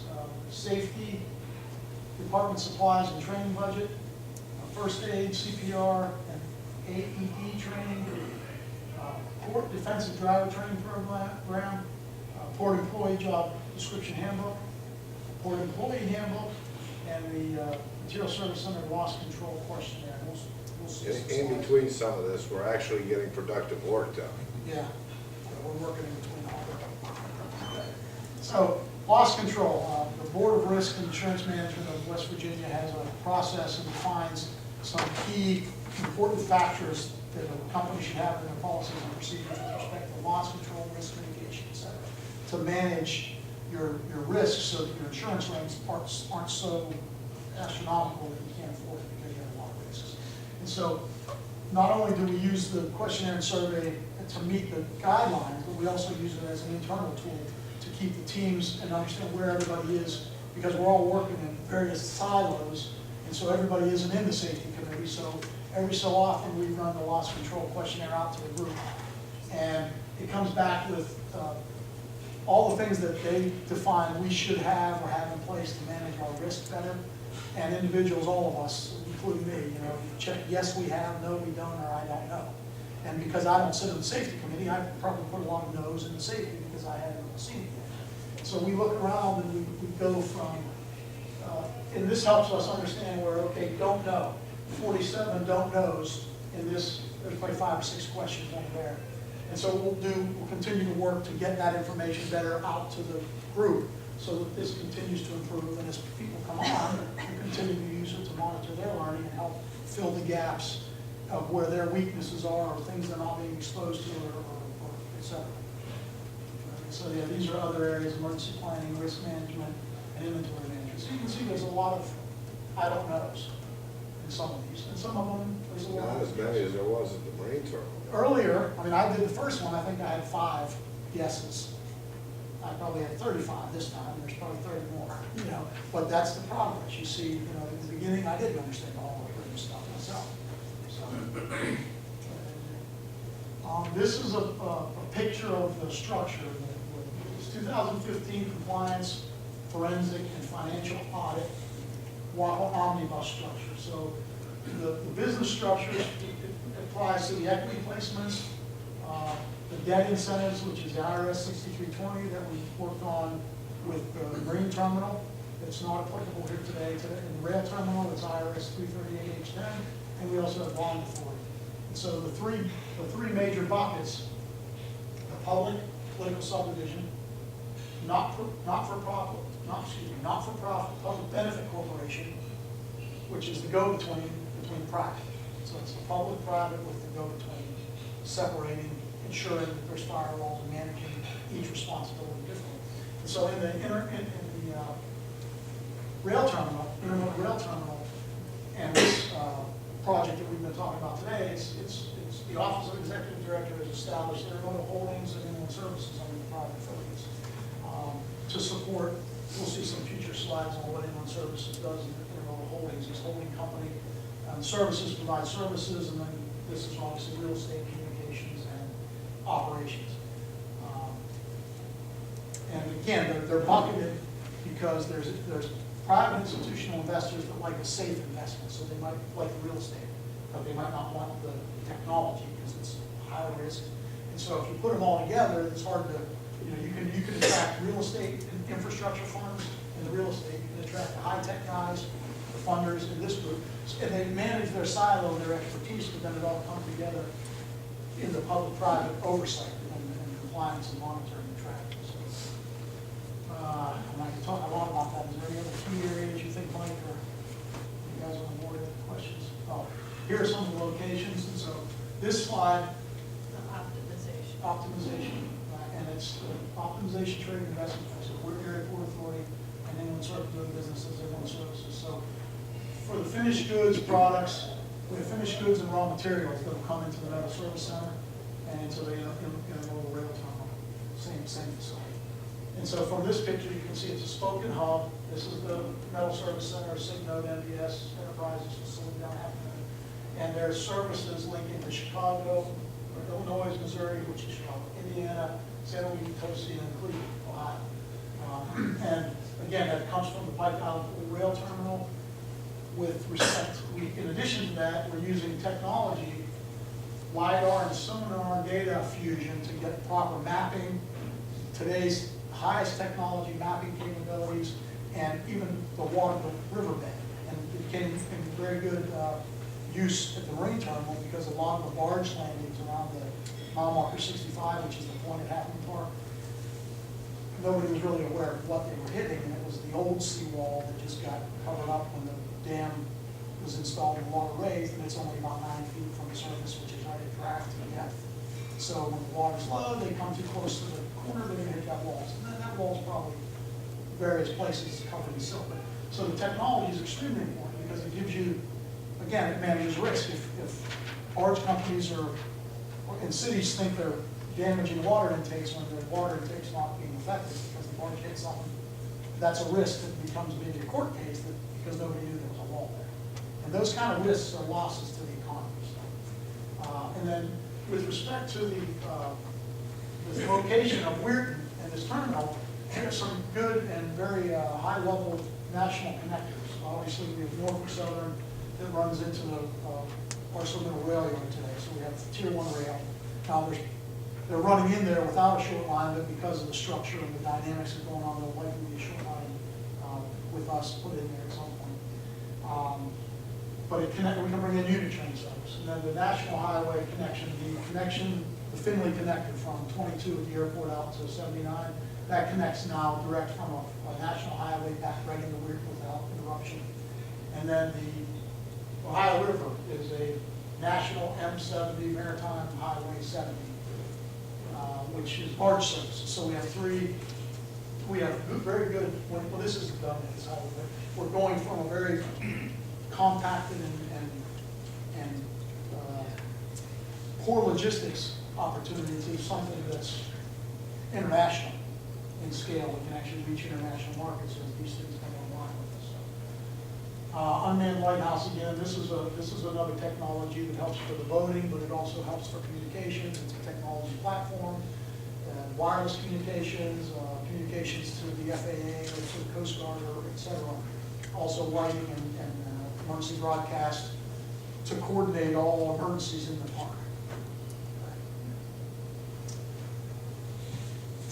Safety Department Supplies and Training Budget, First Aid, CPR, and AED training, Port Defensive Driver Training Program, Port Employee Job Description Handbook, Port Employee Handbook, and the Material Service Center Loss Control Questionnaire. We'll see some In slides. between some of this, we're actually getting productive work done. Yeah, we're working in between all of them. So, loss control. The Board of Risk and Insurance Management of West Virginia has a process and defines some key important factors that a company should have in their policies and procedures with respect to loss control, risk mitigation, et cetera, to manage your risks so that your insurance rates aren't so astronomical that you can't afford it because you have a lot of risks. And so, not only do we use the questionnaire and survey to meet the guidelines, but we also use it as an internal tool to keep the teams and understand where everybody is, because we're all working in various silos, and so everybody isn't in the safety committee. So every so often we run the loss control questionnaire out to the group, and it comes back with all the things that they define we should have or have in place to manage our risk better. And individuals, all of us, including me, check yes we have, no we don't, or I don't know. And because I don't sit in the safety committee, I probably put a lot of no's in the safety because I haven't seen it yet. So we look around and we go from, and this helps us understand where, okay, don't know. 47 don't knows in this, there's probably 5 or 6 questions over there. And so we'll continue to work to get that information better out to the group so that this continues to improve. And as people come on, we continue to use it to monitor their learning and help fill the gaps of where their weaknesses are or things they're not being exposed to or et cetera. So yeah, these are other areas: emergency planning, risk management, and inventory management. So you can see there's a lot of I don't knows in some of these. And some of them, there's a lot Not of as many as there was at the Marine Terminal. earlier. I mean, I did the first one, I think I had 5 guesses. I probably had 35 this time, there's probably 30 more, but that's the progress. You see, in the beginning, I didn't understand all the stuff myself. So, this is a picture of the structure. It's 2015 compliance, forensic, and financial audit, WAPA omnibus structure. So the business structure applies to the equity placements, the debt incentives, which is the IRS 6320 that we worked on with the Marine Terminal. It's not applicable here today. In the rail terminal, it's IRS 338H10, and we also have bond authority. And so the three major buckets: the public political subdivision, not-for-profit public benefit corporation, which is the go-between between private. So it's the public-private with the go-between, separating, ensuring that there's firewalls and managing each responsibility differently. And so in the rail terminal, intermodal rail terminal, and this project that we've been talking about today, it's the Office of Executive Director has established intermodal holdings and inland services under the private affiliates to support. We'll see some future slides on what inland services does in intermodal holdings. It's holding company. Services provide services, and then this is obviously real estate, communications, and operations. And again, they're bucketed because there's private institutional investors that like a safe investment, so they might like the real estate, but they might not want the technology because it's high risk. And so if you put them all together, it's hard to, you can attract real estate and infrastructure funds in the real estate. You can attract the high-tech guys, the funders in this group, and they manage their silo and their expertise, but then it all comes together in the public-private oversight and compliance and monitoring and tracking. So, and I can talk a lot about that. Is there any other key areas you think, Mike, or you guys on board with questions? Oh, here are some of the locations, and so this slide, The optimization. optimization, and it's optimization trade investment. So we're area port authority, and then service doing businesses, everyone services. So for the finished goods products, we have finished goods and raw materials that will come into the metal service center, and into the intermodal rail terminal, same facility. And so from this picture, you can see it's a spoken hub. This is the metal service center, Signode, MBS, Enterprises facility down Hampton. And there's services linking to Chicago, or Illinois, Missouri, which is Chicago, Indiana, San Luis Potosi, and Cleveland, Ohio. And again, that comes from the Pike Island Rail Terminal. With respect, in addition to that, we're using technology, LiDAR and sonar data fusion to get proper mapping, today's highest technology mapping capabilities, and even the riverbed. And it came in very good use at the marine terminal because a lot of the barge landings around the mile marker 65, which is the point at Hackman Park, nobody was really aware of what they were hitting, and it was the old seawall that just got covered up when the dam was installed and water raised, and it's only about 9 feet from the surface, which is right at draft depth. So when the water's low, they come too close to the corner, they're gonna hit that wall. So that wall's probably various places covered in silt. So the technology is extremely important because it gives you, again, it manages risk. If barge companies and cities think they're damaging water intakes when their water intake's not being affected because the barge hit something, that's a risk that becomes maybe a court case because nobody knew there was a wall there. And those kind of risks are losses to the economy. And then with respect to the location of Weirton and this terminal, there's some good and very high-level national connectors. Obviously, we have Norfolk Southern that runs into the ArcelorMittal rail yard today, so we have Tier 1 rail. Now, they're running in there without a short line, but because of the structure and the dynamics that are going on, there'll likely be a short line with us put in there at some point. But we can bring in unit train service. And then the national highway connection, the Finley connector from 22 at the airport out to 79, that connects now direct from a national highway back right into Weirton without interruption. And then the Ohio River is a national M70 Maritime Highway 70, which is barge services. So we have very good, well, this isn't done yet, it's highway, but we're going from a very compacted and poor logistics opportunity to something that's international in scale. We can actually reach international markets as these things come online with us. So, unmanned lighthouse, again, this is another technology that helps for the boating, but it also helps for communications. It's a technology platform, wireless communications, communications to the FAA or to the Coast Guard, or et cetera. Also lighting and emergency broadcast to coordinate all emergencies in the park.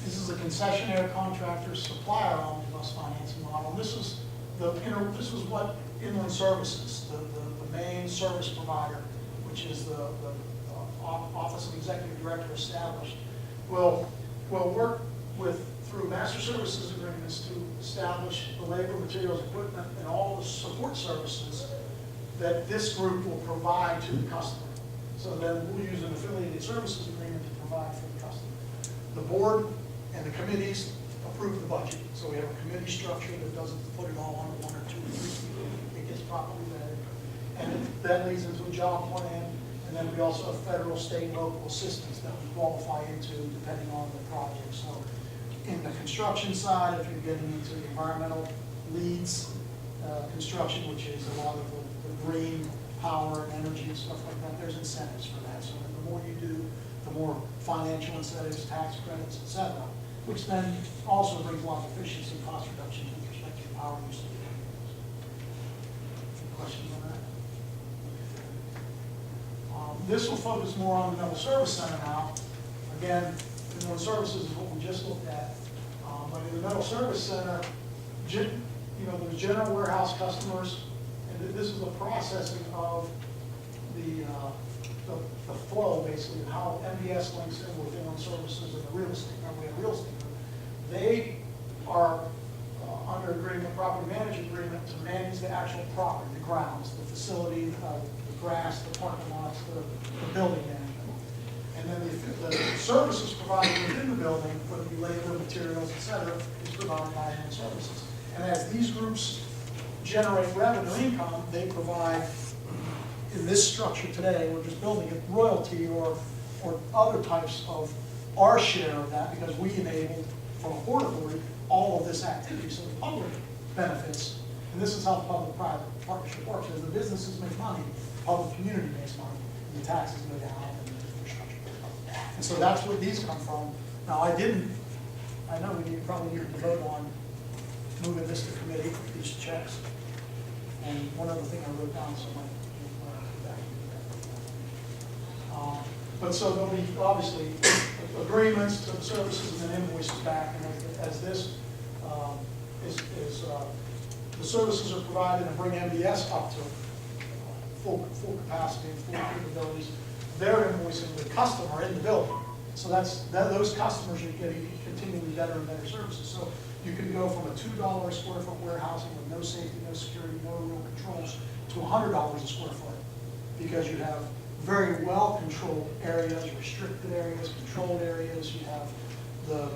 This is a concessionaire contractor supplier omnibus financing model. And this is what Inland Services, the main service provider, which is the Office of Executive Director established, will work through master services agreements to establish the labor, materials, equipment, and all the support services that this group will provide to the customer. So then we'll use an affiliated services agreement to provide for the customer. The board and the committees approve the budget. So we have a committee structure that doesn't put it all on one or two or three people. It gets properly vetted. And that leads into a job plan. And then we also have federal, state, local assistance that we qualify into depending on the project. So in the construction side, if you're getting into the environmental leads construction, which is a lot of the green power and energy and stuff like that, there's incentives for that. So the more you do, the more financial incentives, tax credits, et cetera, which then also brings a lot of efficiency, cost reductions with respect to your power usage. Any questions on that? This will focus more on the Metal Service Center now. Again, the Metal Services is what we just looked at. But in the Metal Service Center, there's general warehouse customers, and this is the processing of the flow, basically. basically, and how MBS links in with inland services and the real estate, we have real estate. They are under agreement, property management agreement to manage the actual property, the grounds, the facility, the grass, the parking lots, the building management. And then the services provided within the building, whether it be labor, materials, et cetera, is provided by inland services. And as these groups generate revenue income, they provide, in this structure today, we're just building it, royalty or other types of our share of that, because we enabled from a port authority all of this activity, so the public benefits. And this is how the public-private partnership works. As the businesses make money, the public community makes money, and the taxes go down, and the infrastructure goes up. And so that's where these come from. Now, I know we probably need to vote on moving this to committee, these checks. And one other thing I wrote down, so I might go back and do that. But so there'll be obviously agreements to the services and then invoices back. And as this the services are provided and bring MBS up to full capacity and full capabilities, they're invoicing the customer in the building. So those customers are getting continually better and better services. So you can go from a $2 a square foot warehousing with no safety, no security, no real controls to $100 a square foot, because you have very well controlled areas, restricted areas, controlled areas. You have the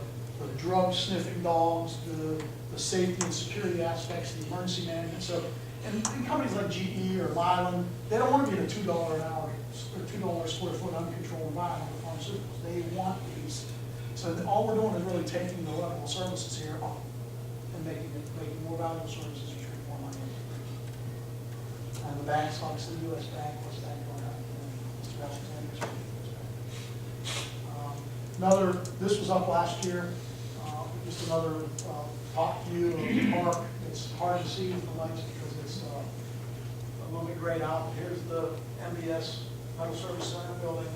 drug sniffing dogs, the safety and security aspects, the emergency management. So, and companies like GE or Mylan, they don't want to be in a $2 an hour or $2 a square foot uncontrolled environment with pharmaceuticals. They want these. So all we're doing is really taking the level of services here up and making more valuable services, which bring more money into. And the banks, obviously, U.S. Bank, West Bank, this was up last year, just another top view of the park. It's hard to see with the lights because it's a little bit grayed out. Here's the MBS Metal Service Center building.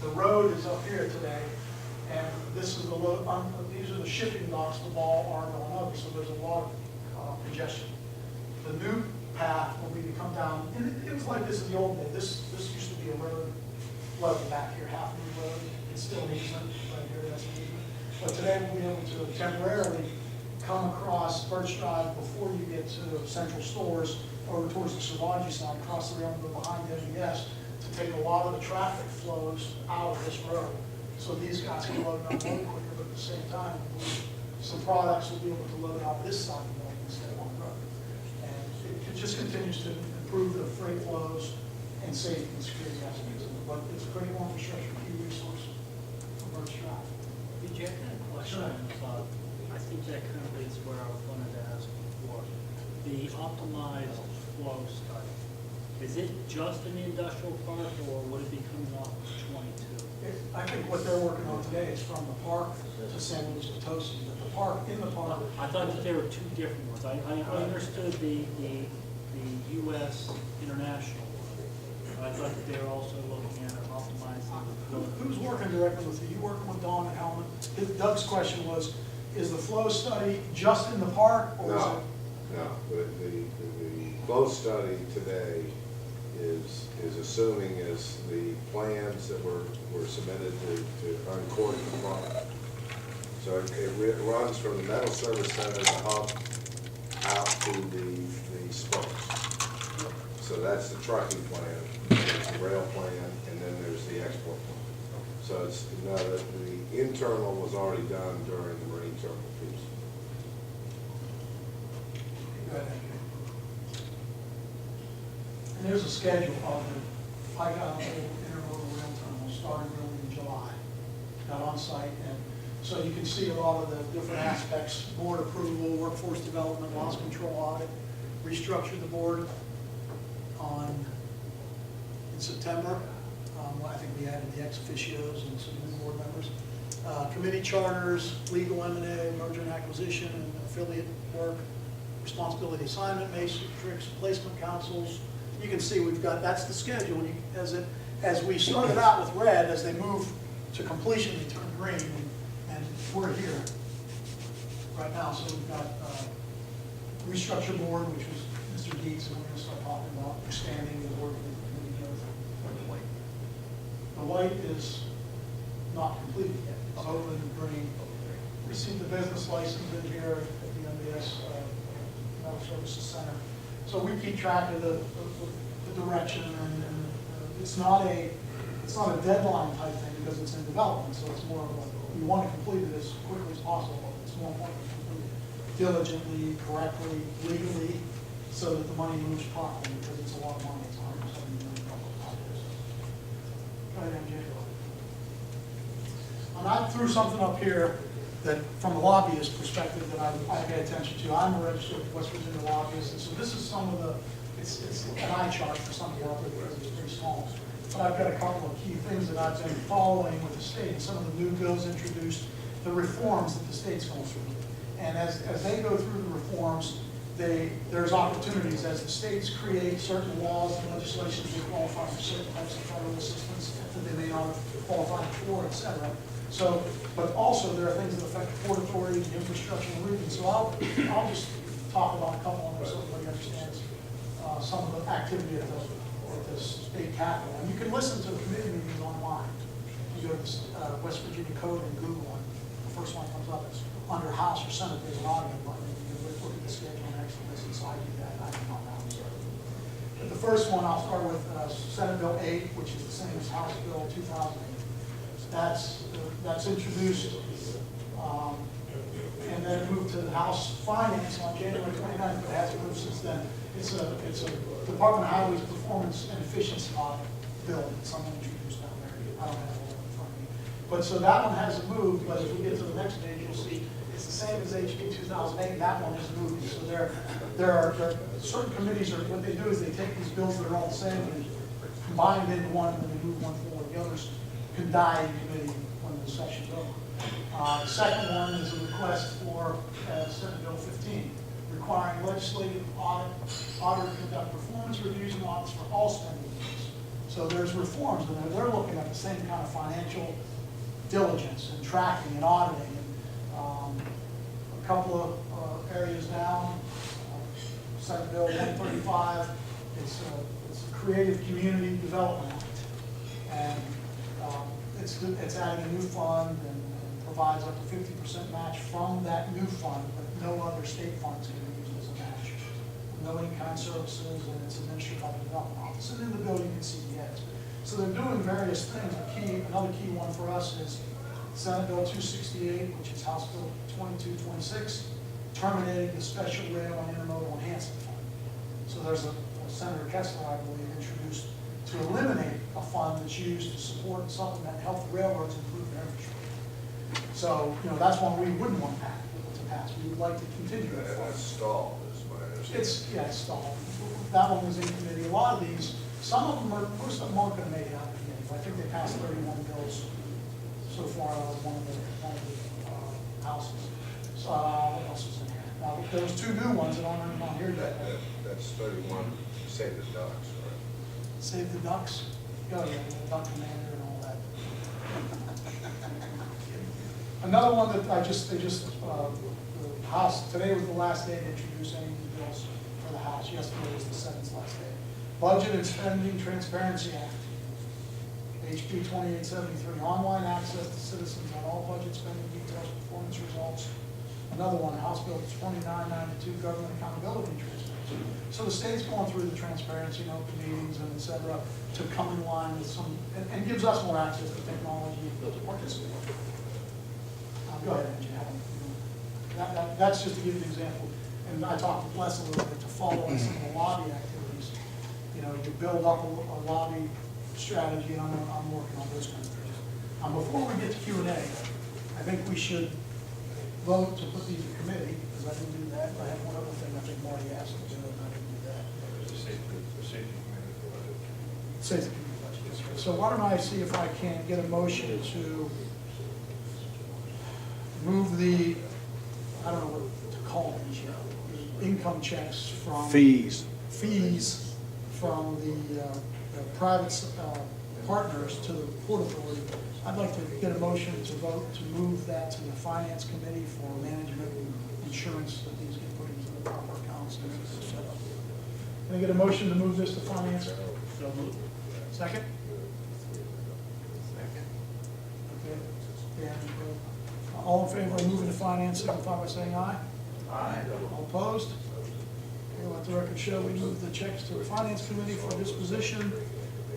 The road is up here today, and this is these are the shipping docks the ball are going over, so there's a lot of congestion. The new path will be to come down, and it was like this in the old days. This used to be a road level back here, half of the road. It's still an easement right here, that's an easement. But today we'll be able to temporarily come across Birch Drive before you get to Central Stores over towards the Savaji side, cross the road, go behind MBS to take a lot of the traffic flows out of this road. So these guys can load up more quicker, but at the same time, some products will be able to load out this side of the building instead of on the road. And it just continues to improve the freight flows and safety and security aspects of it. But it's a critical infrastructure, key resource for Birch Drive. Did you have a question? I think that kind of leads where I wanted to ask before. The optimized flow study, is it just in the industrial park, or would it be coming off of 22? I think what they're working on today is from the park to San Luis Potosi. But the park, in the park. I thought that there were two different ones. I understood the U.S. international one. I thought that they were also looking at optimizing the flow. Who's working directly with you? You working with Don and Helen? Doug's question was, is the flow study just in the park, or is it? No, the flow study today is assuming is the plans that were submitted to uncork the park. So it runs from the metal service center, the hub, out to the spokes. So that's the trucking plan, there's the rail plan, and then there's the export plan. So it's, the internal was already done during the marine terminal piece. Go ahead. And there's a schedule of the Pike Island Intermodal Rail Terminal starting really in July. Got on site, and so you can see a lot of the different aspects: board approval, workforce development, loss control audit, restructure the board in September. I think we added the ex officios and some new board members. Committee charters, legal M&A, merger and acquisition, and affiliate work, responsibility assignment, matrix, placement councils. You can see we've got, that's the schedule. And as we started out with red, as they move to completion, they turn green, and we're here right now. So we've got restructure board, which was Mr. Dietz, and we're going to start talking about expanding the board. The white is not completed yet. It's other than bringing, received the business license in here at the MBS Metal Services Center. So we keep track of the direction, and it's not a deadline type thing because it's in development, so it's more of a, we want to complete it as quickly as possible. It's more important to complete it diligently, correctly, legally, so that the money moves properly, because it's a lot of money. It's $170 million. Go ahead, MJ. And I threw something up here that, from a lobbyist perspective, that I pay attention to. I'm a registered West Virginia lobbyist, and so this is some of the, it's an eye chart for some of you out there because it's pretty small. But I've got a couple of key things that I've been following with the state, some of the new bills introduced, the reforms that the state's going through. And as they go through the reforms, there's opportunities as the states create certain laws and legislation to qualify for certain types of federal assistance that they may not have qualified for, et cetera. So, but also there are things that affect the Port Authority, the infrastructure, and region. So I'll just talk about a couple of them so everybody understands some of the activity at the state capitol. And you can listen to the committee meetings online. You go to the West Virginia Code and Google one. The first one comes up. It's under House or Senate. There's an audio button. You can look at the schedule and actually listen. So I do that. I can help out. But the first one, I'll start with Senate Bill 8, which is the same as House Bill 2008. That's introduced, and then moved to the House Finance on January 29th, but it hasn't moved since then. It's a Department of Highways Performance and Efficiency Audit bill that someone introduced down there. I don't have it in front of me. But so that one hasn't moved, but as we get to the next page, you'll see it's the same as HB 2008, that one is moving. So there are certain committees, or what they do is they take these bills that are all the same and combine it into one, and then they move one forward. The others can die in committee when the session's over. The second one is a request for Senate Bill 15, requiring legislative auditor to conduct performance reviews and audits for all spending units. So there's reforms, and they're looking at the same kind of financial diligence and tracking and auditing. And a couple of areas down, Senate Bill 135, it's a Creative Community Development Act. And it's adding a new fund and provides up to 50% match from that new fund, but no other state funds can be used as a match. No in-kind services, and it's administered by the Development Office. And in the bill, you can see the ads. So they're doing various things. Another key one for us is Senate Bill 268, which is House Bill 2226, terminating the Special Rail and Intermodal Enhancement Fund. So there's a Senator Kessler, I believe, introduced to eliminate a fund that's used to support and supplement health railroads and improve their infrastructure. So, that's one we wouldn't want to pass. We would like to continue that fund. That's stalled, is my understanding. It's stalled. That one was in committee. A lot of these, most of them aren't going to make it out of committee. I think they passed 31 bills so far out of one of the houses. So what else is in here? Now, there was two new ones that aren't on here yet. That's 31, Save the Ducks, right? Save the Ducks. Oh, yeah, the duck commander and all that. Another one that the House, today was the last day to introduce any of these bills for the House. Yesterday was the Senate's last day. Budget and Spending Transparency Act, HB 2873, online access to citizens on all budget spending details, performance results. Another one, House Bill 2992, Government Accountability and Transparency. So the state's going through the transparency and open meetings and et cetera to come in line with some, and gives us more access to technology to participate. Go ahead, Angie. That's just to give you an example. And I talked with Les a little bit to follow on some of the lobby activities. You build up a lobby strategy, and I'm working on those kinds of things. Before we get to Q&A, I think we should vote to put these in committee, because I didn't do that. I have one other thing I think Marty asked me to do, and I didn't do that. The safety committee budget. Safety committee budget. So why don't I see if I can get a motion to move the, I don't know what to call these yet, the income checks from. Fees from the private partners to the Port Authority. I'd like to get a motion to vote to move that to the Finance Committee for management and insurance that these get put into the proper accounts and everything's set up. Can I get a motion to move this to Finance? So moved. Second? damage road. All in favor of moving to finance, signify by saying aye. Aye. All opposed? Okay, let the record show we moved the checks to the finance committee for disposition.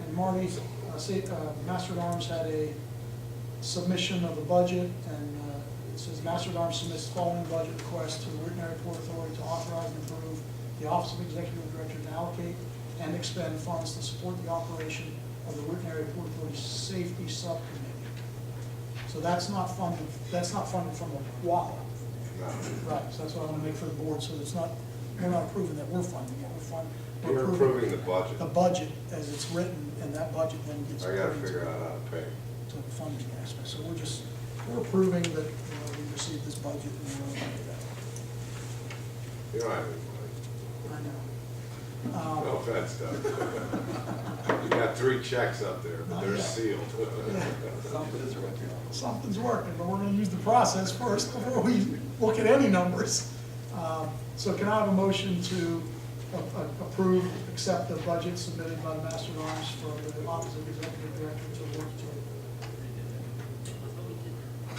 And Marty, Master at Arms had a submission of the budget, and it says Master at Arms submits the following budget request to the Weirton Area Port Authority to authorize and approve the Office of Executive Director to allocate and expend funds to support the operation of the Weirton Area Port Authority Safety Subcommittee. So that's not funded from the WAPA. Right, so that's what I want to make for the board, so it's not, we're not approving that we're funding it, we're You're approving the budget. the budget as it's written, and that budget then gets. I gotta approved figure out how to pay. to the funding aspect. So we're approving that, we received this budget and we're going to do that. You don't have any money. I know. No offense, Doug. You got 3 checks up there, but they're sealed. Something's working, but we're going to use the process first before we look at any numbers. So can I have a motion to approve, accept the budget submitted by the Master of Arms for the Office of Executive Director to work to?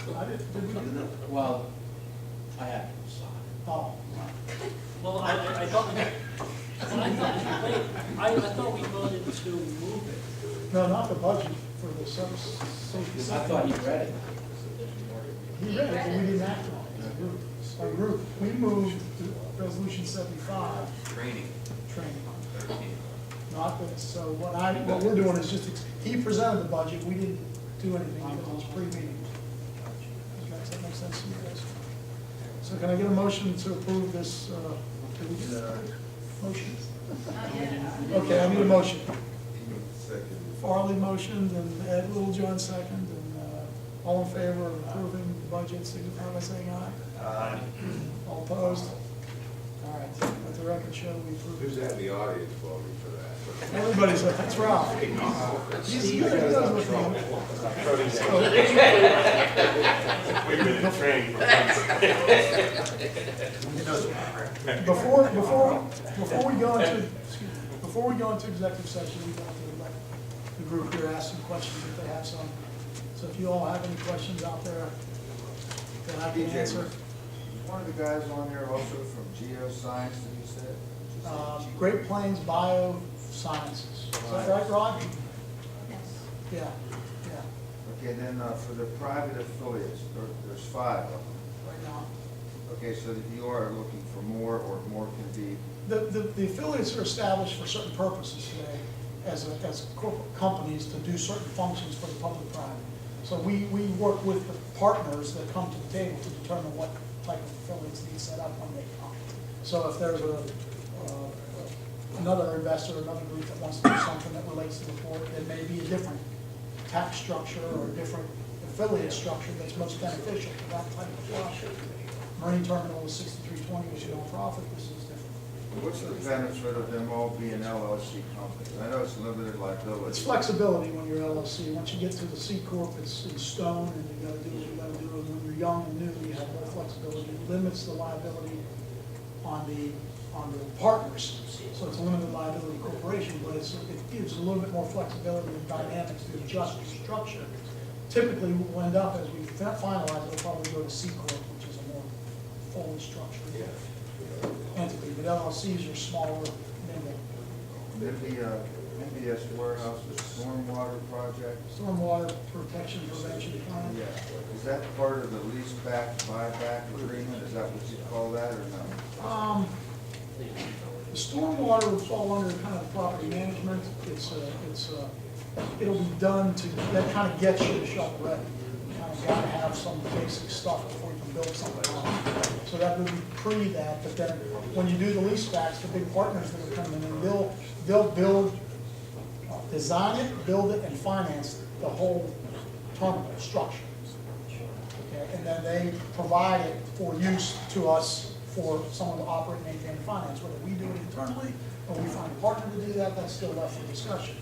Did we do that? Well, I have to sign. Oh, Well, I thought, I thought we voted to move it. no, not the budget for the service safety. I thought you read it. He read it, but we didn't act on it as a group. Our group, we moved to Resolution 75. Training. Training. 13. Not that, so what we're doing is just, he presented the budget, we didn't do anything because it was pre-meeting. Does that make sense to you guys? So can I get a motion to approve this, did we do that already? Motion? Okay, I need a motion. Farley motioned and Ed Littlejohn second, and all in favor of approving the budget, signify by saying aye. Aye. All opposed? All right, let the record show we approve. Who's that in the audience voting for that? Everybody's up, that's Ralph. He's good, he does what We've been in training for Before we go into executive session, we want to let the group here ask some questions if they have some. So if you all have any questions out there that I can answer. One of the guys on there also from geoscience, that you said? Great Plains Biosciences. Is that right, Rod? Yes. Yeah, yeah, Okay, then for the private affiliates, there's 5 of them. right now. Okay, so that you are looking for more, or more can be, The affiliates are established for certain purposes today as corporate companies to do certain functions for the public private. So we work with the partners that come to the table to determine what type of affiliates need set up when they come. So if there's another investor, another group that wants to do something that relates to the port, it may be a different tax structure or a different affiliate structure that's most beneficial to that type of project. Marine Terminal is 6320, which is a nonprofit, this is different. what's the benefit of them all being LLC companies? I know it's limited liability. It's flexibility when you're LLC. Once you get to the C Corp, it's in stone, and you gotta do what you gotta do. And when you're young and new, you have more flexibility. It limits the liability on the partners. So it's a limited liability corporation, but it gives a little bit more flexibility and dynamics to adjust the structure. Typically, we'll end up, as we finalize, it'll probably go to C Corp, which is a more fully structured entity. But LLCs are smaller, nimble. Maybe MBS Warehouse, the stormwater project. Stormwater protection prevention plan. Yeah, is that part of the lease back, buyback agreement? Is that what you call that, or no? The stormwater would fall under kind of property management. It'll be done to, that kind of gets you to shovel ready. You kind of got to have some basic stuff before you can build something on it. So that would be pre that, but then when you do the lease backs, the big partners that are coming in, they'll build, design it, build it, and finance the whole terminal structure. Okay, and then they provide it for use to us for someone to operate, maintain, and finance. Whether we do it internally or we find a partner to do that, that's still left for discussion.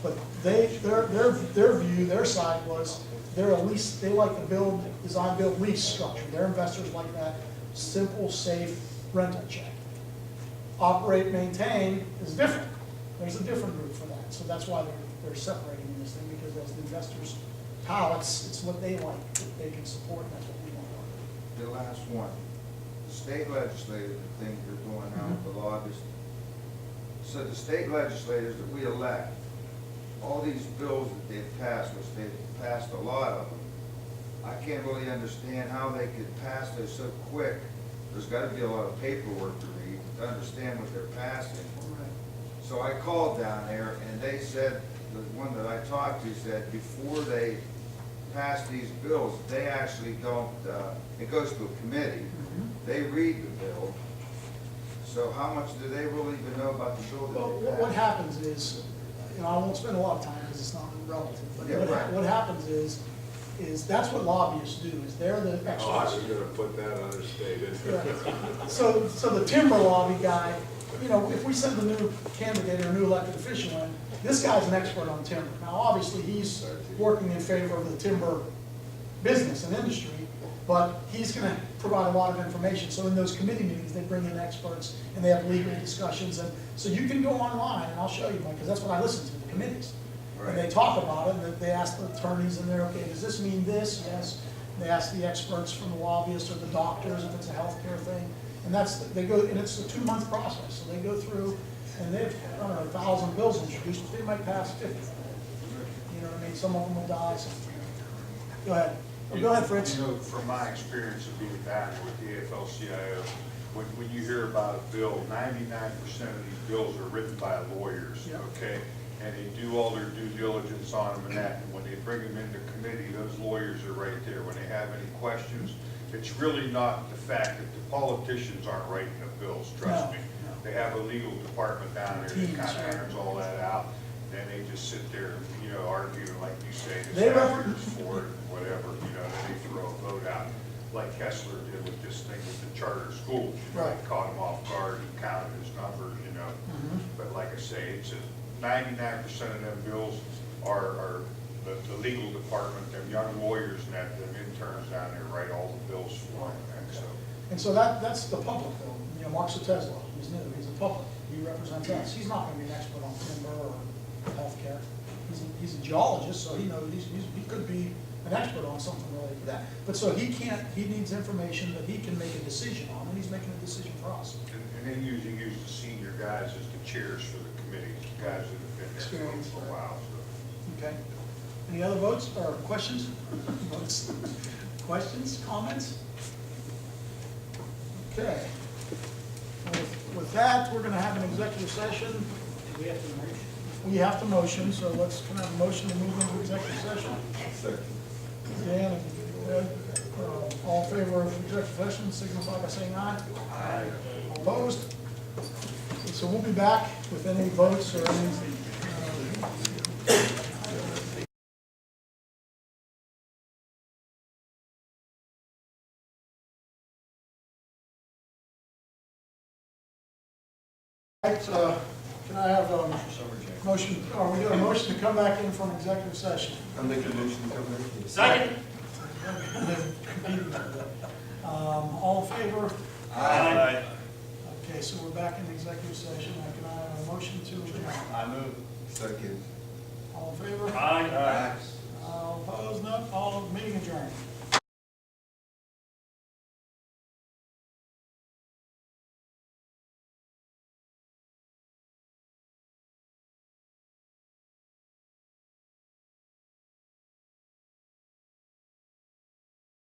But their view, their side was they're a lease, they like to build, design, build, lease structure. Their investors like that simple, safe rental check. Operate, maintain is different. There's a different route for that. So that's why they're separating this thing, because as the investors how, it's what they like, that they can support, and that's what we want. The last one, the state legislative thing they're doing now with the lobbyists. So the state legislators that we elect, all these bills that they've passed, which they've passed a lot of them, I can't really understand how they could pass this so quick. There's gotta be a lot of paperwork to read to understand what they're passing. So I called down there and they said, the one that I talked to said, before they pass these bills, they actually don't, it goes to a committee, they read the bill. So how much do they really even know about the bill Well, that they what passed? happens is, I won't spend a lot of time because it's not relative, but Yeah, right. what happens is that's what lobbyists do, is they're the experts. Oh, I was gonna put that understated. Right. So the timber lobby guy, if we send a new candidate or a new elected official in, this guy's an expert on timber. Now, obviously, he's working in favor of the timber business and industry, but he's gonna provide a lot of information. So in those committee meetings, they bring in experts and they have legal discussions. And so you can go online, and I'll show you, Mike, because that's what I listen to, the committees. And they talk about it, and they ask the attorneys, and they're, okay, does this mean this? Yes. They ask the experts from the lobbyists or the doctors if it's a healthcare thing. And they go, and it's a 2-month process. So they go through, and they've, 1,000 bills introduced, but they might pass 50. You know what I mean? Some of them will die. Go ahead. Go ahead, Fritz. From my experience of being down here with the AFL-CIO, when you hear about a bill, 99% of these bills are written by lawyers, Yep. okay? And they do all their due diligence on them and that, and when they bring them into committee, those lawyers are right there. When they have any questions, it's really not the fact that the politicians aren't writing the bills, trust me. No. They have a legal department down there that Teams, kind of right. handles all that out. Then they just sit there and, argue, like you say, They the refer- staffers for it, whatever, then they throw a vote out. Like Kessler did with this thing with the charter schools. Right. They caught him off guard and counted his numbers, Mhm. But like I say, it's 99% of them bills are the legal department, them young lawyers and them interns down there write all the bills for them. And so, And so that's the public, though. Mark Sotesla, he's new, he's a public, he represents us. He's not gonna be an expert on timber or healthcare. He's a geologist, so he knows, he could be an expert on something related to that. But so he needs information that he can make a decision on, and he's making a decision for us. and they usually use the senior guys as the chairs for the committees, guys that have been there Experience, for a while. So. Okay. Any other votes or questions? Votes? Questions, comments? Okay. With that, we're gonna have an executive session. Do we have to motion? We have to motion, so can I have a motion to move into executive session? Dan and Ed, all in favor of executive session, signify by saying aye. Aye. Opposed? So we'll be back with any votes or anything. Right, can I have a motion, we do a motion to come back in from executive session? I'm making a motion to come in. Second. All in favor? Aye. Okay, so we're back in executive session. Can I have a motion to adjourn? I move. Second. All in favor? Aye.